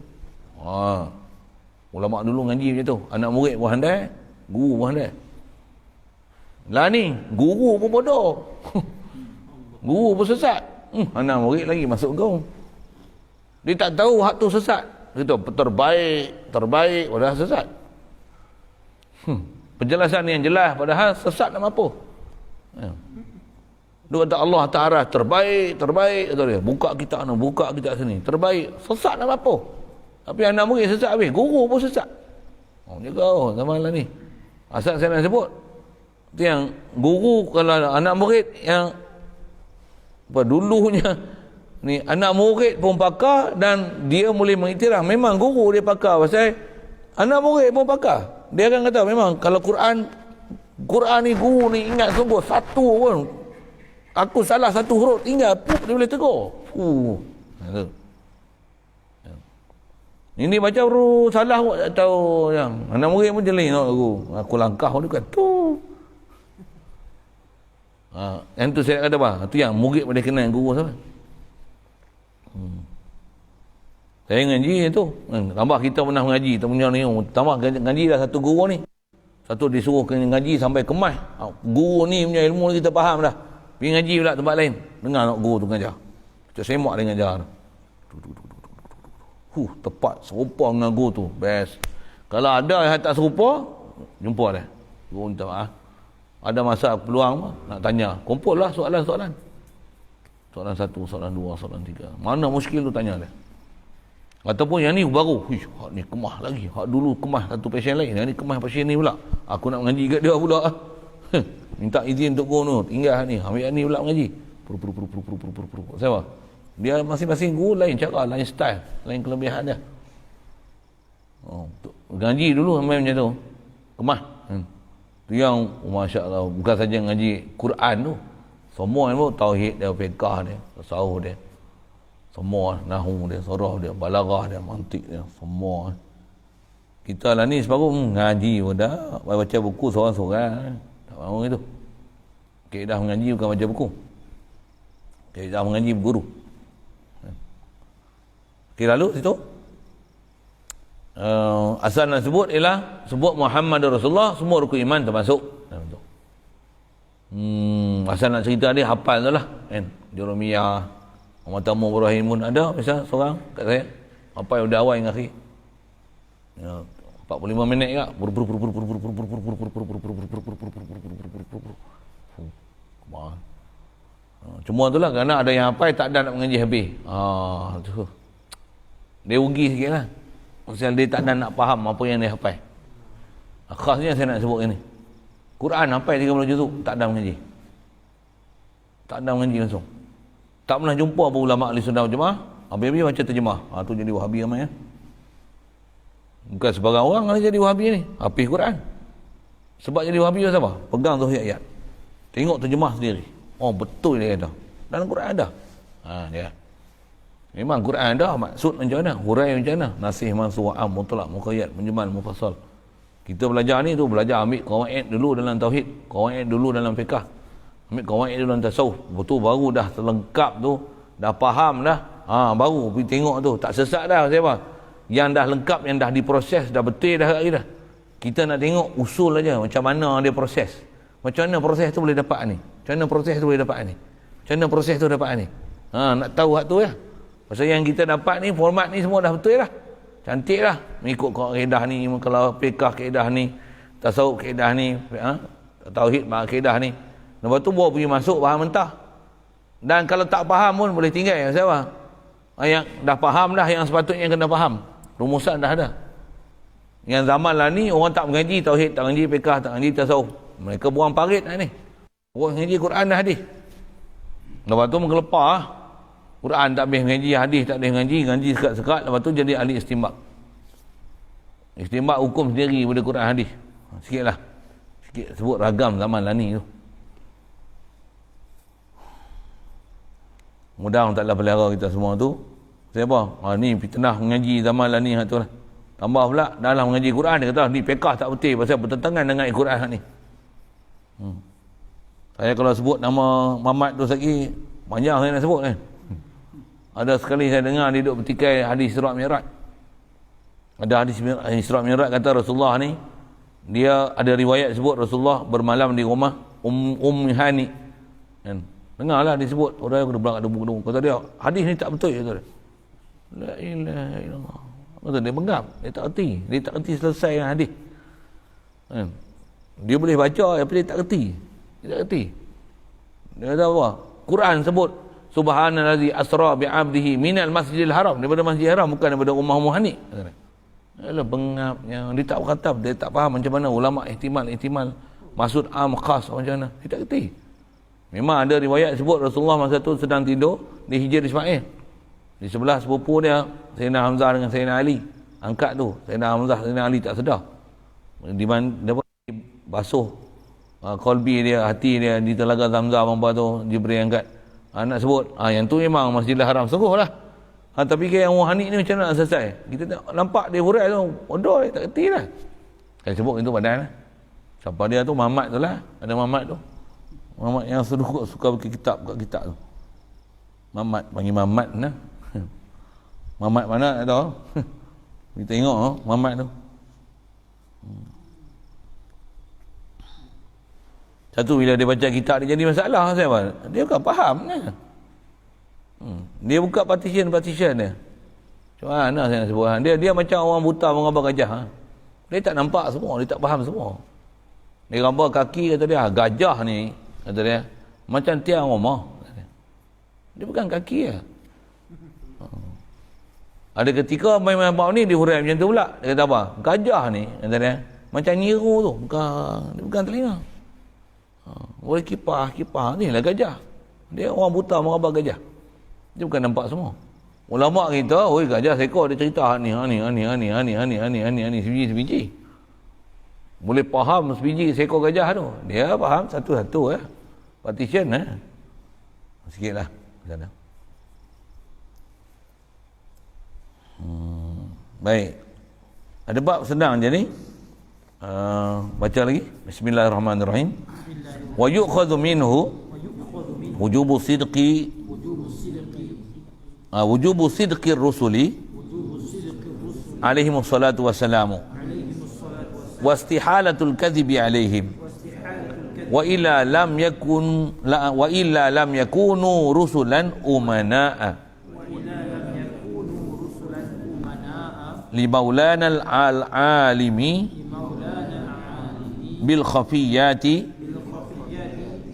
Ulama dulu ngaji macam tu. Anak murid pun handai, guru pun handai. Lah ni, guru pun bodoh. Guru pun sesat. Anak murid lagi masuk gaung. Dia tak tahu hak tu sesat. Dia tahu terbaik, padahal sesat. Penjelasan yang jelas padahal sesat nak apa? Dia kata Allah Ta'ala terbaik, kata dia. Buka kita sini. Terbaik. Sesat nak apa? Tapi anak murid sesat habis. Guru pun sesat. Dia kata, zaman lah ni. Asal saya nak sebut. Itu yang guru, kalau anak murid yang dulunya ni, anak murid pun pakar dan dia boleh mengiktiraf. Memang guru dia pakar. Pasal anak murid pun pakar. Dia akan kata memang kalau Quran ni guru ni ingat sungguh satu pun. Aku salah satu huruf, tinggal pup dia boleh tegur. Ini baca huruf salah atau yang anak murid pun jelih tengok aku langkah dia kata tu. Yang tu saya kata apa? Tu yang murid boleh kenal guru siapa? Saya ngaji tu. Tambah kita pernah mengaji, kita punya ni, tambah ngaji dah satu guru ni. Satu disuruh kena ngaji sampai kemas. Guru ni punya ilmu kita faham dah. Pergi ngaji pula tempat lain. Dengar nak guru tu ngajar. Kita semak dia ngajar. Tepat serupa dengan guru tu. Best. Kalau ada yang tak serupa, jumpa dia. Guru minta maaf. Ada masa peluang nak tanya. Kumpul lah soalan-soalan. Soalan 1, soalan 2, soalan 3. Mana muskil tu tanya dia. Ataupun yang ni baru. Hak ni kemah lagi. Hak dulu kemah satu pasien lain. Yang ni kemah pasien ni pula. Aku nak mengaji kat dia pula. Minta izin untuk guru tu. Tinggal ni. Ambil yang ni pula mengaji. Siapa? Dia masing-masing guru lain cara, lain style, lain kelebihan dia. Ngaji dulu main macam tu. Kemah. Tu yang masya-Allah, bukan saja ngaji Quran tu. Semua ilmu tauhid dia, fiqh dia, tasawuf dia. Semua nahwu dia, sarah dia, balaghah dia, mantik dia, semua. Kita lah ni sebaru ngaji pun dah, baca buku seorang-seorang. Tak mahu itu. Kaedah mengaji bukan baca buku. Kaedah mengaji berguru. Okey, lalu situ asal nak sebut ialah sebut Muhammad Rasulullah, semua rukun iman termasuk. Asal nak cerita dia hafal tu lah kan. Jurumiyah, Matamu Ibrahim pun ada misal seorang kat saya. Hafal dari awal hingga akhir. 45 minit kak. Cuma itulah kerana ada yang hafal tak ada nak mengaji habis. Tu. Dia rugi sikit lah. Pasal dia tak ada nak faham apa yang dia hafal. Khasnya saya nak sebut ini. Quran hafal 30 juzuk, tak ada mengaji. Tak ada mengaji langsung. Tak pernah jumpa apa ulama ahli sunnah wal jamaah, habis-habis baca terjemah. Tu jadi Wahabi ramai ya. Bukan sebarang orang yang jadi Wahabi ni, hafiz Quran. Sebab jadi Wahabi tu siapa? Pegang tu ayat-ayat. Tengok terjemah sendiri. Oh betul dia kata. Dalam Quran ada. Dia. Memang Quran ada maksud macam mana, hurai macam mana, nasih, mansukh, am, mutlak, muqayyad, menjemal, mufassal. Kita belajar ni tu belajar ambil qawaid dulu dalam tauhid, qawaid dulu dalam fiqh. Ambil qawaid dulu dalam tasawuf. Betul baru dah terlengkap tu, dah faham dah. Baru pergi tengok tu, tak sesat dah siapa. Yang dah lengkap, yang dah diproses, dah betul dah lagi dah. Kita nak tengok usul aja macam mana dia proses. Macam mana proses tu boleh dapat ni? Macam mana proses tu boleh dapat ni? Macam mana proses tu dapat ni? Nak tahu hak tu ya. Pasal yang kita dapat ni, format ni semua dah betul lah. Cantik lah. Mengikut kaedah ni, kalau fiqh kaedah ni, tasawuf kaedah ni, tauhid kaedah ni. Lepas tu bawa pergi masuk faham mentah. Dan kalau tak faham pun boleh tinggal yang siapa? Yang dah faham dah yang sepatutnya kena faham. Rumusan dah ada. Yang zaman lah ni orang tak mengaji tauhid, tak mengaji fiqh, tak mengaji tasawuf. Mereka buang parit lah ni. Orang mengaji Quran dah hadis. Lepas tu menggelepar lah. Quran tak boleh mengaji, hadis tak boleh mengaji, ngaji sekat-sekat, lepas tu jadi ahli istimbak. Istimbak hukum sendiri pada Quran hadis. Sikit lah. Sikit sebut ragam zaman lah ni tu. Mudah Allah Ta'ala pelihara kita semua tu. Siapa? Ni fitnah mengaji zaman lah ni tu lah. Tambah pula dalam mengaji Quran dia kata ni fiqh tak betul pasal bertentangan dengan Al-Quran ni. Saya kalau sebut nama Muhammad tu lagi panjang saya nak sebut kan. Ada sekali saya dengar dia duduk bertikai hadis Isra' Mi'raj. Ada hadis Isra' Mi'raj kata Rasulullah ni, dia ada riwayat sebut Rasulullah bermalam di rumah Hani. Kan? Dengarlah disebut orang yang belakang debu-debu. Kata dia, hadis ni tak betul kata dia. La ilaha illallah. Kata dia benggam, dia tak erti. Dia tak erti selesai yang hadis. Kan? Dia boleh baca tapi dia tak erti. Dia tak erti. Dia kata apa? Quran sebut Subhanallazi asra bi'abdihi minal masjidil haram, daripada masjidil haram, bukan daripada rumah Hani. Alah bengapnya, dia tak berkata, dia tak faham macam mana ulama ihtimal maksud am khas macam mana, dia tak kerti. Memang ada riwayat sebut Rasulullah masa tu sedang tidur di Hijr Ismail, di sebelah sepupu dia Sayyidina Hamzah dengan Sayyidina Ali, angkat tu Sayyidina Hamzah, Sayyidina Ali tak sedar di mana dia basuh Qalbi dia, hati dia di Telaga Zamzam apa tu, Jibril angkat. Nak sebut, yang tu memang Masjidil Haram sungguh lah. Tapi yang rohani ni macam mana nak selesai? Kita tengok, nampak dia hurai tu, bodoh, tak kerti lah. Saya sebut itu badan lah. Siapa dia tu? Muhammad tu lah. Ada Muhammad tu. Muhammad yang suka buka kitab tu. Muhammad, panggil Muhammad lah. Muhammad mana tak tahu. Kita tengok Muhammad tu. Satu, bila dia baca kitab dia jadi masalah. Dia bukan faham kan? Dia buka partition dia. Macam mana saya nak sebut? Dia macam orang buta menggambar gajah. Dia tak nampak semua, dia tak faham semua. Dia gambar kaki, kata dia, gajah ni, kata dia, macam tiang rumah. Dia bukan kaki lah. Ada ketika main-main bau ni, dia hurai macam tu pula. Dia kata apa? Gajah ni, kata dia, macam nyiru tu. Dia bukan telinga. Boleh kipah ni lah gajah. Dia orang buta menggambar gajah. Dia bukan nampak semua. Ulama kita, oi gajah seekor, dia cerita ni sebiji. Boleh faham sebiji seekor gajah tu. Dia faham satu-satu partition sikitlah sana. Baik. Ada bab senang je ni. Baca lagi. Bismillahirrahmanirrahim. Wa yu'khadhu minhu wujubu sidqi rusuli alaihimus salatu wassalamu wa istihalatul kadhibi alaihim wa illa lam yakunu rusulan umana'a li maulana al-alimi bil khafiyati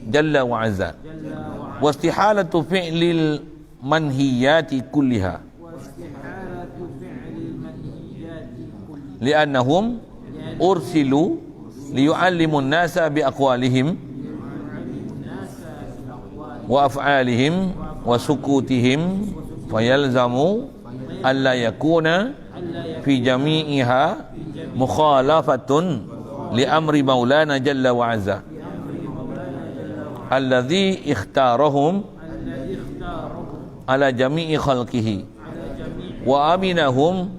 jalla wa azza wa istihalatu fi'lil manhiyati kulliha li'annahum ursilu liyu'allimun nasa biaqwalihim wa af'alihim wa sukutihim fayalzamu alla yakuna fi jami'iha mukhalafatun li amri maulana jalla wa azza alladhi ikhtarahum ala jami'i khalqihi wa aminahum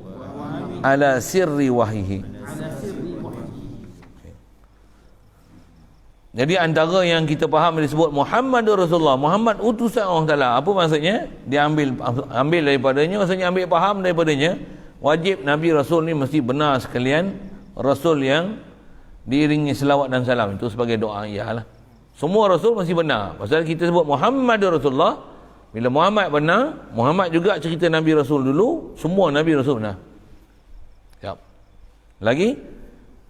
ala sirri wahyihi. Jadi antara yang kita faham disebut Muhammadur Rasulullah, Muhammad utusan Allah Ta'ala. Apa maksudnya? Dia ambil daripadanya, maksudnya ambil faham daripadanya. Wajib Nabi Rasul ni mesti benar sekalian Rasul yang diiringi selawat dan salam. Itu sebagai doa iyalah. Semua Rasul mesti benar. Pasal kita sebut Muhammadur Rasulullah, bila Muhammad benar, Muhammad juga cerita Nabi Rasul dulu, semua Nabi Rasul benar. Siap. Lagi,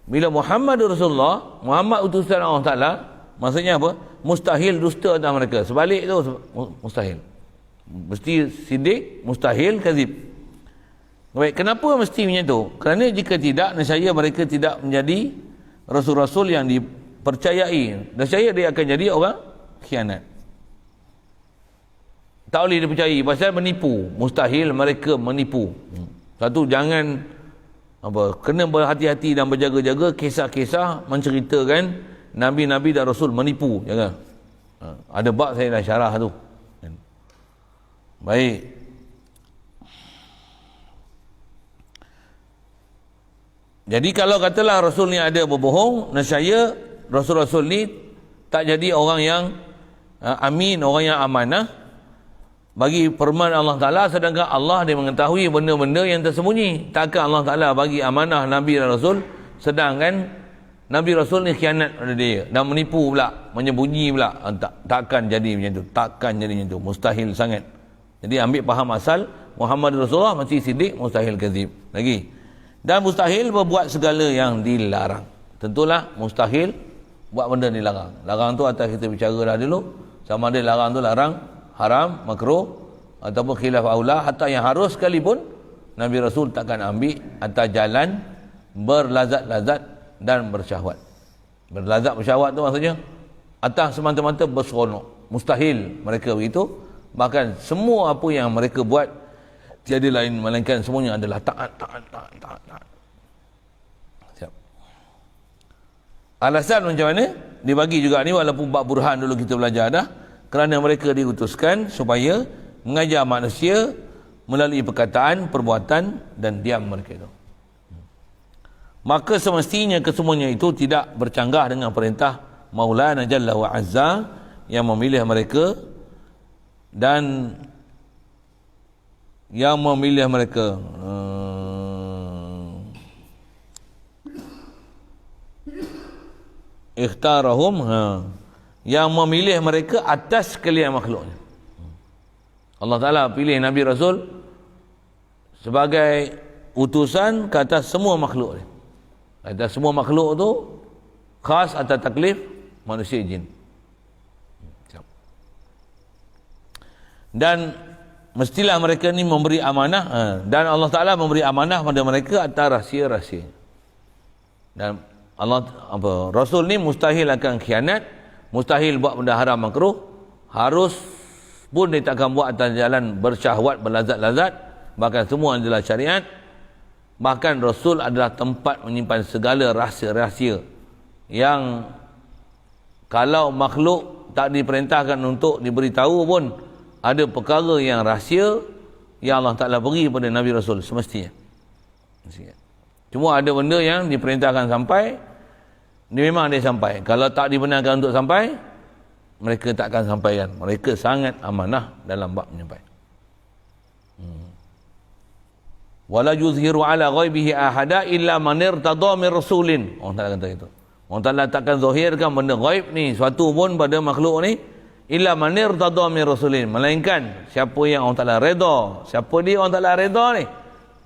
bila Muhammad Rasulullah, Muhammad utusan Allah Ta'ala, maksudnya apa? Mustahil dusta atas mereka. Sebalik tu, mustahil. Mesti sidik, mustahil kazib. Baik, kenapa mesti macam tu? Kerana jika tidak, nescaya mereka tidak menjadi Rasul-Rasul yang dipercayai. Nescaya dia akan jadi orang khianat. Tak boleh dipercayai pasal menipu. Mustahil mereka menipu. Satu, jangan kena berhati-hati dan berjaga-jaga kisah-kisah menceritakan Nabi-Nabi dan Rasul menipu. Jangan. Ada bab saya dah syarah tu. Baik. Jadi kalau katalah Rasul ni ada berbohong, nescaya Rasul-Rasul ni tak jadi orang yang amin, orang yang amanah bagi firman Allah Ta'ala, sedangkan Allah dia mengetahui benda-benda yang tersembunyi. Takkan Allah Ta'ala bagi amanah Nabi dan Rasul, sedangkan Nabi Rasul ni khianat pada dia dan menipu pula, menyembunyi pula. Takkan jadi macam tu. Takkan jadi macam tu. Mustahil sangat. Jadi ambil faham asal, Muhammad Rasulullah mesti sidik, mustahil kadzib. Lagi. Dan mustahil berbuat segala yang dilarang. Tentulah mustahil buat benda dilarang. Larang tu atas kita bicara dah dulu. Sama ada larang tu larang haram, makruh ataupun khilaf aula, hatta yang harus sekalipun Nabi Rasul takkan ambil atas jalan berlazat-lazat dan bersyahwat. Berlazat bersyahwat tu maksudnya atas semata-mata berseronok. Mustahil mereka begitu. Bahkan semua apa yang mereka buat tiada lain melainkan semuanya adalah taat. Siap. Alasan macam mana? dibagi juga ni, walaupun bab burhan dulu kita belajar dah, kerana mereka diutuskan supaya mengajar manusia melalui perkataan, perbuatan dan diam mereka itu. Maka semestinya kesemuanya itu tidak bercanggah dengan perintah Maulana Jalla wa Azza yang memilih mereka dan yang memilih mereka ikhtarahum, yang memilih mereka atas sekalian makhluknya. Allah Ta'ala pilih Nabi Rasul sebagai utusan ke atas semua makhluk ni. Atas semua makhluk tu khas atas taklif manusia jin. Dan mestilah mereka ni memberi amanah, dan Allah Ta'ala memberi amanah pada mereka atas rahsia-rahsia. Dan Rasul ni mustahil akan khianat, mustahil buat benda haram makruh, harus pun dia takkan buat atas jalan bersyahwat, berlazat-lazat, bahkan semua adalah syariat. Bahkan Rasul adalah tempat menyimpan segala rahsia-rahsia yang kalau makhluk tak diperintahkan untuk diberitahu pun, ada perkara yang rahsia yang Allah Ta'ala beri pada Nabi Rasul semestinya. Cuma ada benda yang diperintahkan sampai, dia memang dia sampai. Kalau tak dibenarkan untuk sampai, mereka tak akan sampaikan. Mereka sangat amanah dalam bab menyampaikan. Wala yuzhiru ala ghaibihi ahada illa man irtada min rasulin. Allah Ta'ala kata itu. Allah Ta'ala takkan zahirkan benda ghaib ni suatu pun pada makhluk ni illa man irtada min rasulin, melainkan siapa yang Allah Ta'ala redha. Siapa dia Allah Ta'ala redha ni?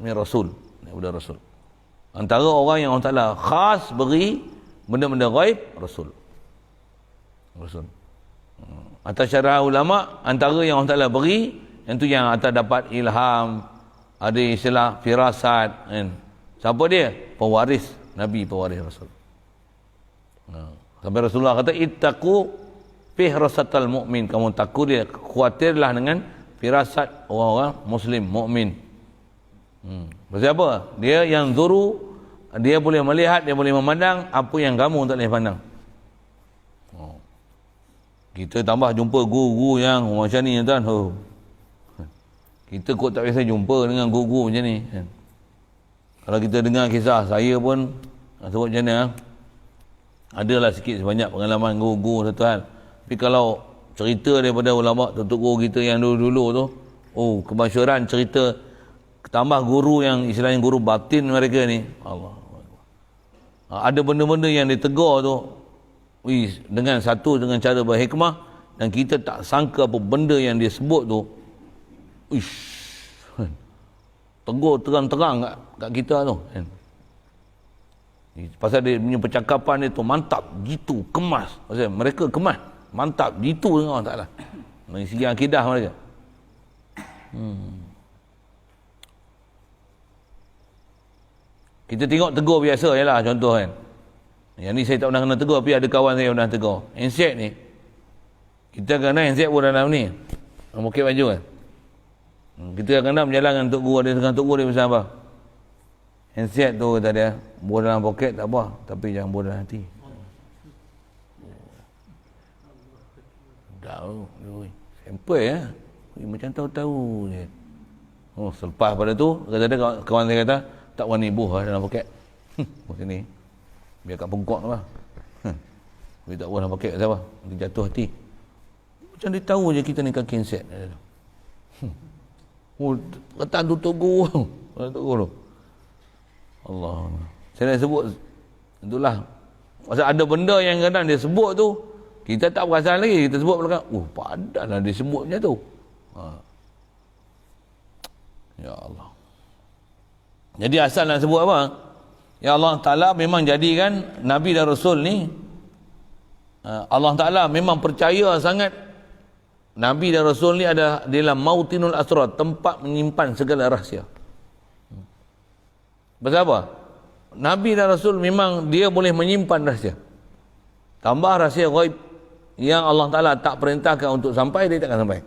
Min rasul, daripada rasul. Antara orang yang Allah Ta'ala khas beri benda-benda ghaib, rasul. Rasul. Atas syarah ulama, antara yang Allah Ta'ala beri, yang tu yang atas dapat ilham, ada istilah firasat, kan? Siapa dia? Pewaris Nabi, pewaris Rasul. Sampai Rasulullah kata, ittaqu fihrasatal mu'min, kamu takut dia, khawatirlah dengan firasat orang-orang muslim, mukmin. Pasal apa? Dia yang zuru, dia boleh melihat, dia boleh memandang apa yang kamu tak boleh pandang. Kita tambah jumpa guru-guru yang macam ni, tuan. Kita kot tak biasa jumpa dengan guru macam ni. Kalau kita dengar kisah, saya pun sebut macam mana, adalah sikit sebanyak pengalaman guru-guru satu hal. Tapi kalau cerita daripada ulama, tutup guru kita yang dulu-dulu tu, kemasyhuran cerita, tambah guru yang istilahnya guru batin mereka ni, Allah. Ada benda-benda yang ditegur tu, dengan cara berhikmah, dan kita tak sangka apa benda yang dia sebut tu, tegur terang-terang kat kita tu, kan? Pasal dia punya percakapan dia tu mantap gitu, kemas. Pasal mereka kemas, mantap gitu dengan Allah Ta'ala dari segi akidah mereka. Kita tengok tegur biasa je lah, contoh kan. Yang ni saya tak pernah kena tegur, tapi ada kawan saya pernah tegur. Handset ni, kita kena handset pun dalam ni, pakai baju kan. Kita kadang-kadang berjalan untuk guru, ada dengan tok guru dia pasal apa? Handset tu kata dia, buat dalam poket tak apa, tapi jangan buat dalam hati. Tahu, sampai ya. Macam tahu-tahu je. Selepas pada tu, kata dia, kawan saya kata, tak wani buah dalam poket. Macam ni. Biar kat pengkok apa. Dia tak buah dalam poket, kata apa? Dia jatuh hati. Macam dia tahu je kita ni kaki handset. Ketan tutup guru. Tutup guru. Allah. Saya nak sebut, itulah. Pasal ada benda yang kadang dia sebut tu, kita tak perasan lagi. Kita sebut belakang, padahlah dia sebut macam tu. Ya Allah. Jadi asal nak sebut apa? Ya Allah Ta'ala memang jadikan Nabi dan Rasul ni, Allah Ta'ala memang percaya sangat Nabi dan Rasul ni ada dalam mautinul asrar, tempat menyimpan segala rahsia. Pasal apa? Nabi dan Rasul memang dia boleh menyimpan rahsia. Tambah rahsia ghaib yang Allah Ta'ala tak perintahkan untuk sampai, dia takkan sampai.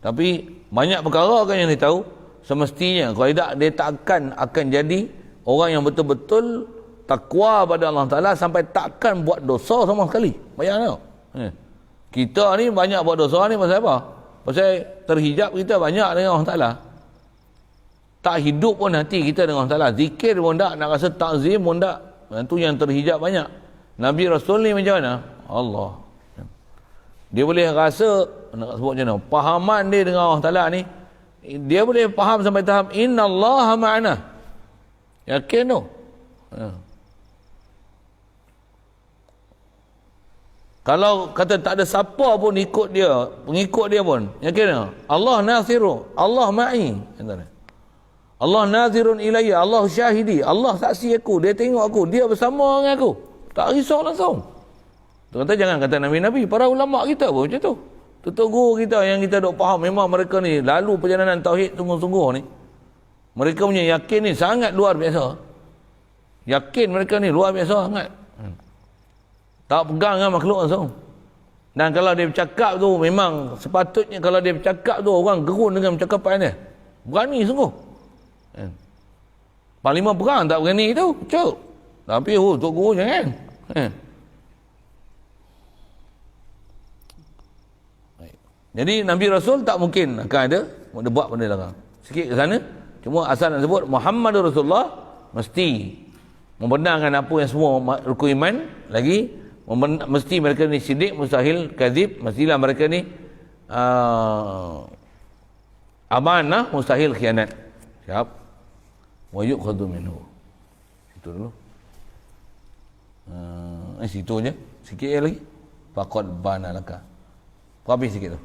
Tapi banyak perkara kan yang dia tahu, semestinya kalau tidak dia tak akan jadi orang yang betul-betul takwa pada Allah Ta'ala sampai takkan buat dosa sama sekali. Bayangkan tengok. Kita ni banyak buat dosa ni pasal apa? Pasal terhijab kita banyak dengan Allah Ta'ala. Tak hidup pun hati kita dengan Allah Ta'ala. Zikir pun tak, nak rasa takzim pun tak. Itu yang terhijab banyak. Nabi Rasul ni macam mana? Allah. Dia boleh rasa, nak sebut macam mana, pahaman dia dengan Allah Ta'ala ni, dia boleh faham sampai tahap Inna Allah ma'ana. Yakin tu. Kalau kata tak ada siapa pun ikut dia, pengikut dia pun, yakin tak? Allah nasiru, Allah ma'i. Allah nazirun ilayya, Allah syahidi, Allah saksi aku, dia tengok aku, dia bersama dengan aku. Tak risau langsung. Tu kata jangan kata Nabi-Nabi, para ulama kita pun macam tu. Tutup guru kita yang kita duk faham, memang mereka ni lalu perjalanan tauhid sungguh-sungguh ni. Mereka punya yakin ni sangat luar biasa. Yakin mereka ni luar biasa sangat. Tak pegang dengan makhluk langsung. Dan kalau dia bercakap tu, memang sepatutnya kalau dia bercakap tu, orang gerun dengan percakapan dia. Berani sungguh. Panglima perang tak berani tu, cuk. Tapi Tok Guru jangan. Jadi Nabi Rasul tak mungkin akan ada buat benda larang. Sikit ke sana, cuma asal nak sebut Muhammadur Rasulullah mesti membenarkan apa yang semua rukun iman, lagi mesti mereka ni siddiq, mustahil kadzib, mestilah mereka ni amanah, mustahil khianat. Siap. Wa yu'khadhu minhu. Itu dulu. Situ je. Sikit lagi. Faqad bana laka. Habis sikit tu.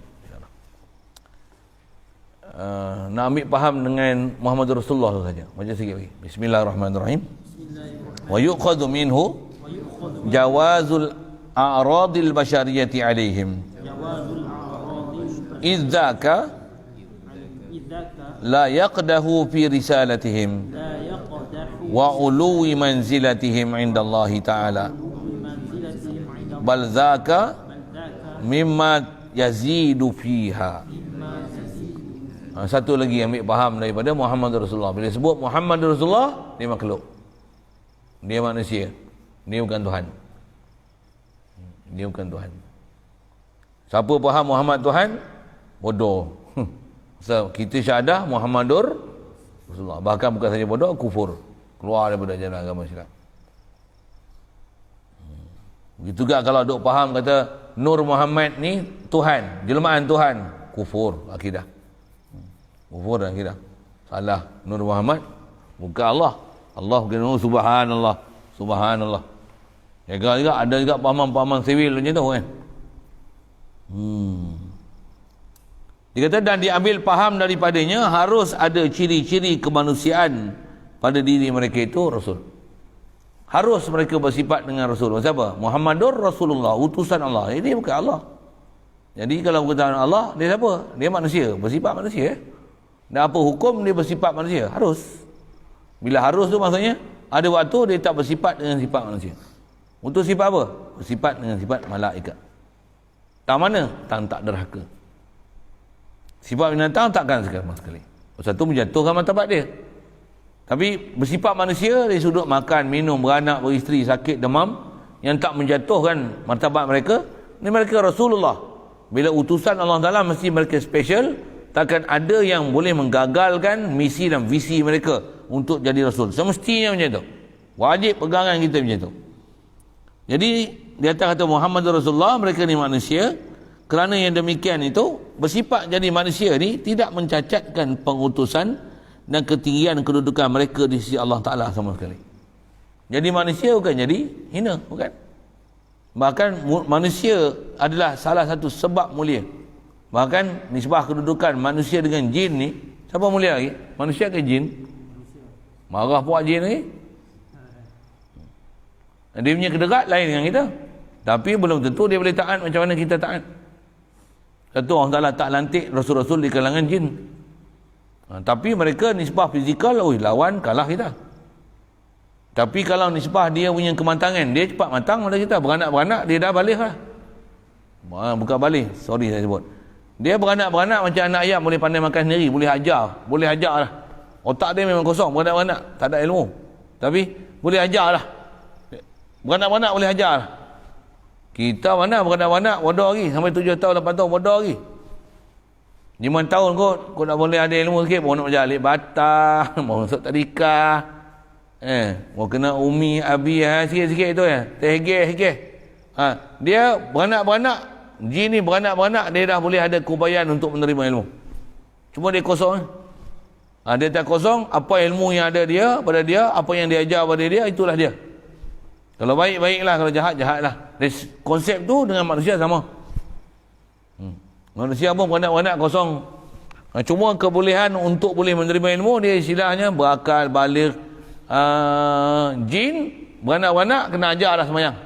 Nak ambil faham dengan Muhammad Rasulullah tu saja. Baca sikit lagi. Bismillahirrahmanirrahim. Wa yu'khadhu minhu jawazul a'radil bashariyati alaihim. Idzaka la yaqdahu fi risalatihim wa uluwi manzilatihim indallahi ta'ala bal zaka mimma yazidu fiha. Satu lagi ambil faham daripada Muhammad Rasulullah. Bila sebut Muhammad Rasulullah, dia makhluk, dia manusia, dia bukan Tuhan. Dia bukan Tuhan. Siapa faham Muhammad Tuhan, bodoh. So, kita syahadah Muhammadur Rasulullah. Bahkan bukan saja bodoh, kufur, keluar daripada jalan agama Islam. Begitu juga kalau duk faham kata Nur Muhammad ni Tuhan, jelmaan Tuhan, kufur akidah. Kufur akidah. Salah. Nur Muhammad bukan Allah. Allah bukan Nur, subhanallah. Subhanallah. Jaga juga ada juga pahaman-pahaman sivil macam tu kan. Dia kata dan diambil faham daripadanya harus ada ciri-ciri kemanusiaan pada diri mereka itu Rasul. Harus mereka bersifat dengan Rasul. Siapa? Muhammadur Rasulullah, utusan Allah. Ini bukan Allah. Jadi kalau berkata Allah, dia siapa? Dia manusia, bersifat manusia. Dan apa hukum dia bersifat manusia? Harus. Bila harus tu maksudnya ada waktu dia tak bersifat dengan sifat manusia. Untuk sifat apa? Bersifat dengan sifat malaikat. Tak mana? Tak derhaka. Sifat binatang takkan sekali. Satu menjatuhkan martabat dia. Tapi bersifat manusia dari sudut makan, minum, beranak, beristeri, sakit, demam, yang tak menjatuhkan martabat mereka, ni mereka Rasulullah. Bila utusan Allah Ta'ala mesti mereka special, takkan ada yang boleh menggagalkan misi dan visi mereka untuk jadi Rasul. Semestinya macam tu. Wajib pegangan kita macam tu. Jadi di atas kata Muhammad Rasulullah, mereka ni manusia. Kerana yang demikian itu, bersifat jadi manusia ni tidak mencacatkan pengutusan dan ketinggian kedudukan mereka di sisi Allah Ta'ala sama sekali. Jadi manusia bukan jadi hina, bukan. Bahkan manusia adalah salah satu sebab mulia. Bahkan nisbah kedudukan manusia dengan jin ni, siapa mulia lagi? Manusia ke jin? Marah puak jin lagi. Dia punya kedekat lain dengan kita. Tapi belum tentu dia boleh taat macam mana kita taat. Satu, Allah Ta'ala tak lantik Rasul-Rasul di kalangan jin. Tapi mereka nisbah fizikal, lawan kalah kita. Tapi kalau nisbah dia punya kematangan, dia cepat matang pada kita. Beranak-beranak, dia dah balik lah. Bukan balik, sorry saya sebut. Dia beranak-beranak macam anak ayam, boleh pandai makan sendiri, boleh ajar lah. Otak dia memang kosong, beranak-beranak, tak ada ilmu. Tapi boleh ajar lah. Beranak-beranak boleh ajar. Kita mana beranak-beranak bodoh lagi. Sampai 7 tahun, 8 tahun bodoh lagi. 5 tahun kot nak boleh ada ilmu sikit. Mau nak belajar alik batah, mau masuk tadika. Mau kena umi, abi, sikit-sikit tu Tehgeh. Dia beranak-beranak. Jin ni beranak-beranak, dia dah boleh ada kubayan untuk menerima ilmu. Cuma dia kosong. Dia tak kosong, apa ilmu yang ada dia pada dia, apa yang dia ajar pada dia, itulah dia. Kalau baik, baiklah. Kalau jahat, jahatlah. Konsep tu dengan manusia sama. Manusia pun beranak-beranak kosong. Cuma kebolehan untuk boleh menerima ilmu, dia istilahnya berakal, balik. Jin, beranak-beranak, kena ajar dah semayang.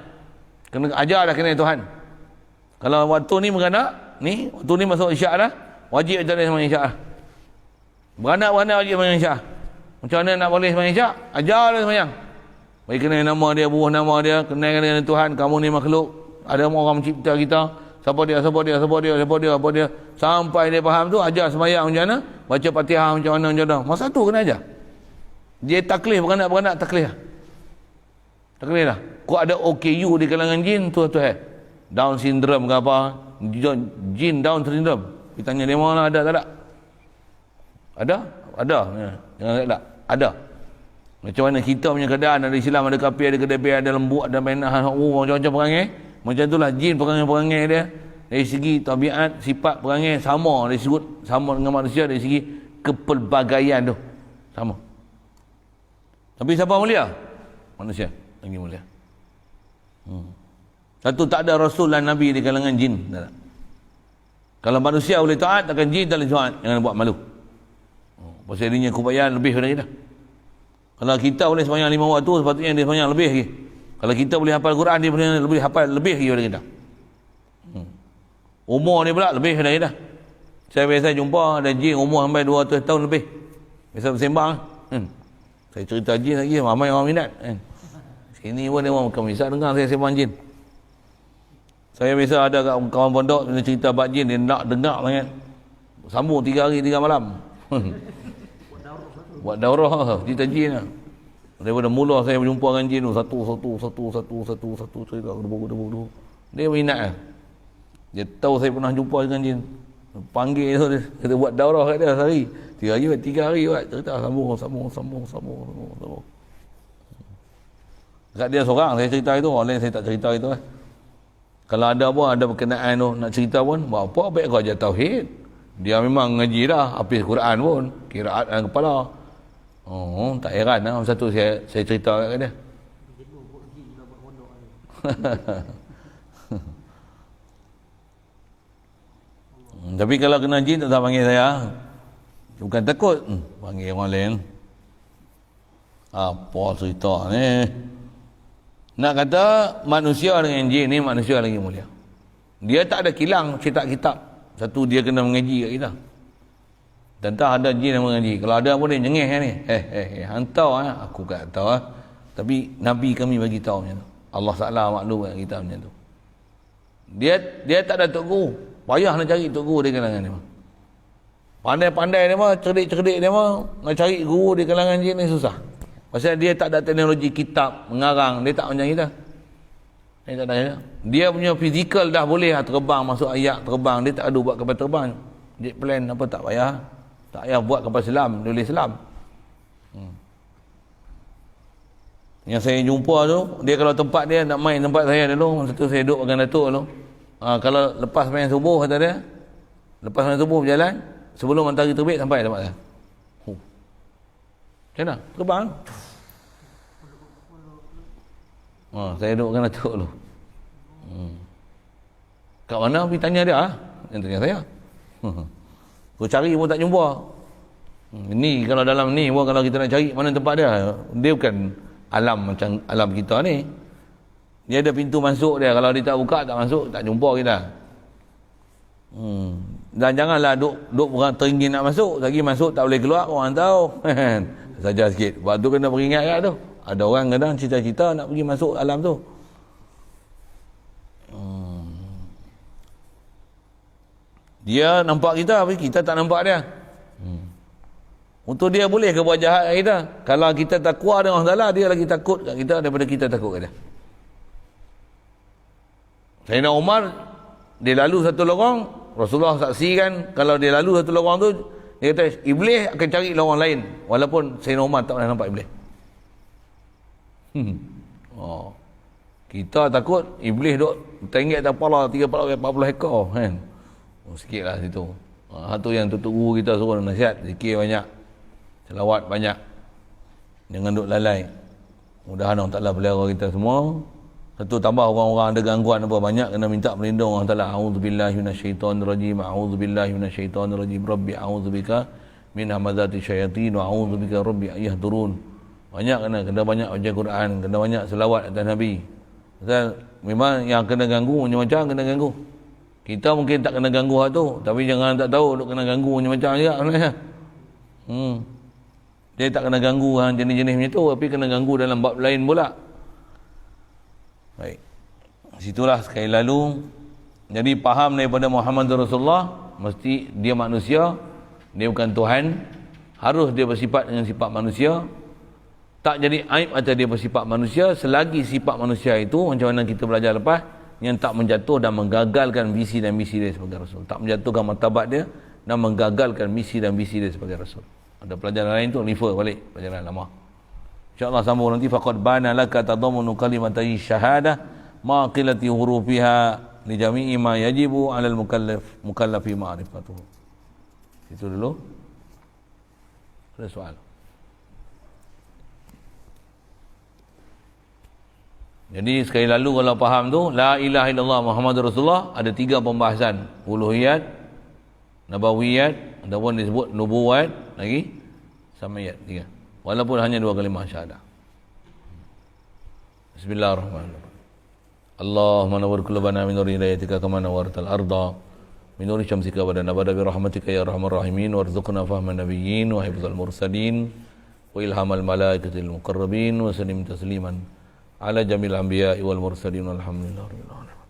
Kena ajar dah kena Tuhan. Kalau waktu ni beranak, waktu ni masuk isyak dah, wajib ajar dia semayang isyak dah. Beranak-beranak wajib semayang isyak. Macam mana nak boleh semayang isyak? Ajar dia semayang. Bagi kenal nama dia, buah nama dia, kenal dengan Tuhan, kamu ni makhluk, ada orang mencipta kita, siapa dia, sampai dia faham tu, ajar sembahyang macam mana, baca Fatihah macam mana. Masa tu kena ajar. Dia taklif, beranak-beranak taklif lah. Kau ada OKU di kalangan jin tu Down syndrome ke apa, jin Down syndrome. Kita tanya dia mana ada tak ada? Ada. Jangan tak ada. Macam mana kita punya keadaan, ada Islam, ada kafir, ada kedai, ada lembut, ada mainan, macam-macam perangai. Macam itulah jin perangai-perangai dia. Dari segi tabiat, sifat perangai sama. Dari segi sama dengan manusia, dari segi kepelbagaian tu sama. Tapi siapa mulia? Manusia lagi mulia. Satu, tak ada Rasul dan Nabi di kalangan jin. Tak. Kalau manusia boleh taat, takkan jin tak boleh taat. Jangan buat malu. Pasal dirinya kubayan lebih dari kita. Kalau kita boleh sembahyang 5 waktu, sepatutnya dia sembahyang lebih lagi. Kalau kita boleh hafal Quran, dia boleh lebih hafal lebih lagi daripada kita. Umur dia pula lebih dari kita. Saya biasa jumpa ada jin umur sampai 200 tahun lebih. Biasa bersembang. Saya cerita jin lagi, ramai orang minat. Sini pun dia orang bukan bisa dengar saya sembang jin. Saya biasa ada kat kawan pondok, dia cerita bab jin, dia nak dengar sangat. Sambung 3 hari 3 malam. Buat daurah cerita jin lah. Daripada mula saya berjumpa dengan jin tu, satu cerita debu. Dia minat lah. Dia tahu saya pernah jumpa dengan jin. Panggil tu, dia buat daurah kat dia sehari. 3 hari buat cerita sambung. Dekat dia seorang saya cerita itu, orang lain saya tak cerita itu lah. Kalau ada pun, ada berkenaan tu nak cerita pun, buat apa baik kau ajar tauhid. Dia memang ngaji dah, habis Quran pun, kiraat dalam kepala. Tak heran lah. Satu saya cerita kat dia. Tapi kalau kena jin tak usah panggil saya. Bukan takut, panggil orang lain. Apa cerita ni? Nak kata manusia dengan jin ni manusia lagi mulia. Dia tak ada kilang cetak kitab. Satu, dia kena mengaji kat kita. Tentang ada jin yang mengaji. Kalau ada pun dia nyengih ni. Hantar aku tak tahu lah. Tapi Nabi kami bagi tahu macam tu. Allah Ta'ala maklum kat kita macam tu. Dia tak ada tok guru. Payah nak cari tok guru di kalangan dia. Pandai-pandai dia mah, cerdik-cerdik dia mah, nak cari guru di kalangan jin ni susah. Pasal dia tak ada teknologi kitab, mengarang. Dia tak macam kita. Dia tak ada. Dia punya fizikal dah boleh terbang, masuk ayat terbang. Dia tak ada buat kapal terbang. Jet plane apa tak payah. Tak payah buat kapal selam, dia boleh selam. Yang saya jumpa tu, dia kalau tempat dia nak main tempat saya dulu, masa tu saya duduk dengan Datuk dulu. Kalau lepas main subuh kata dia, lepas main subuh berjalan, sebelum mentari terbit sampai tempat saya. Macam mana? Terbang. Saya duduk dengan Datuk dulu. Kat mana pergi tanya dia? Yang tanya saya. Aku cari pun tak jumpa. Ni kalau dalam ni pun kalau kita nak cari mana tempat dia, dia bukan alam macam alam kita ni. Dia ada pintu masuk dia. Kalau dia tak buka, tak masuk, tak jumpa kita. Dan janganlah duk teringin nak masuk. Lagi masuk tak boleh keluar, orang tahu. Saja sikit. Sebab tu kena beringat kat tu. Ada orang kadang cita-cita nak pergi masuk alam tu. Dia nampak kita, tapi kita tak nampak dia. Untuk dia boleh ke buat jahat kat kita? Kalau kita takwa dengan Allah Ta'ala, dia lagi takut kat kita daripada kita takut kat dia. Sayyidina Umar, dia lalu satu lorong, Rasulullah saksikan kalau dia lalu satu lorong tu, dia kata iblis akan cari lorong lain, walaupun Sayyidina Umar tak pernah nampak iblis. Oh. Kita takut iblis duk tenggek atas kepala 40 ekor kan. Oh, sikitlah situ. Satu yang tutup guru kita suruh nasihat, zikir banyak, selawat banyak, jangan duk lalai. Mudah-mudahan Allah Ta'ala pelihara kita semua. Satu tambah orang-orang ada gangguan apa banyak, kena minta perlindungan Allah Ta'ala. A'udzubillahi minasyaitonirrajim, a'udzubillahi minasyaitonirrajim, rabbi a'udzubika min hamazati syayatin wa a'udzubika rabbi ayahdurun. Banyak kena banyak baca Quran, kena banyak selawat atas Nabi. Pasal memang yang kena ganggu macam-macam kena ganggu. Kita mungkin tak kena ganggu hal tu, tapi jangan tak tahu duk kena ganggu macam-macam juga sebenarnya. Dia tak kena ganggu jenis-jenis macam tu, tapi kena ganggu dalam bab lain pula. Baik. Situlah sekali lalu. Jadi faham daripada Muhammad Rasulullah, mesti dia manusia, dia bukan Tuhan. Harus dia bersifat dengan sifat manusia. Tak jadi aib atas dia bersifat manusia, selagi sifat manusia itu, macam mana kita belajar lepas, yang tak menjatuh dan menggagalkan visi dan misi dia sebagai Rasul. Tak menjatuhkan martabat dia dan menggagalkan misi dan visi dia sebagai Rasul. Ada pelajaran lain tu, refer balik pelajaran lama. InsyaAllah sambung nanti. Faqad bana laka tadamunu kalimatai syahadah ma qilati hurufiha li jami'i ma yajibu 'alal mukallafi ma'rifatuhu. Itu dulu. Ada soal? Jadi sekali lalu kalau faham tu, la ilaha illallah Muhammad Rasulullah, ada 3 pembahasan. Uluhiyat, nabawiyat, ataupun disebut nubuwat, lagi samayat, 3. Walaupun hanya 2 kalimah syahadah. Bismillahirrahmanirrahim. Allahumma nawwir qulubana min nuri hidayatika kama nawwartal arda min nuri syamsika wa nabada bi rahmatika ya arhamar rahimin warzuqna fahman nabiyyin wa hifdzal mursalin wa ilhamal malaikatil muqarrabin wa sallim tasliman ala jamil anbiya'i wal mursalin walhamdulillahi rabbil alamin.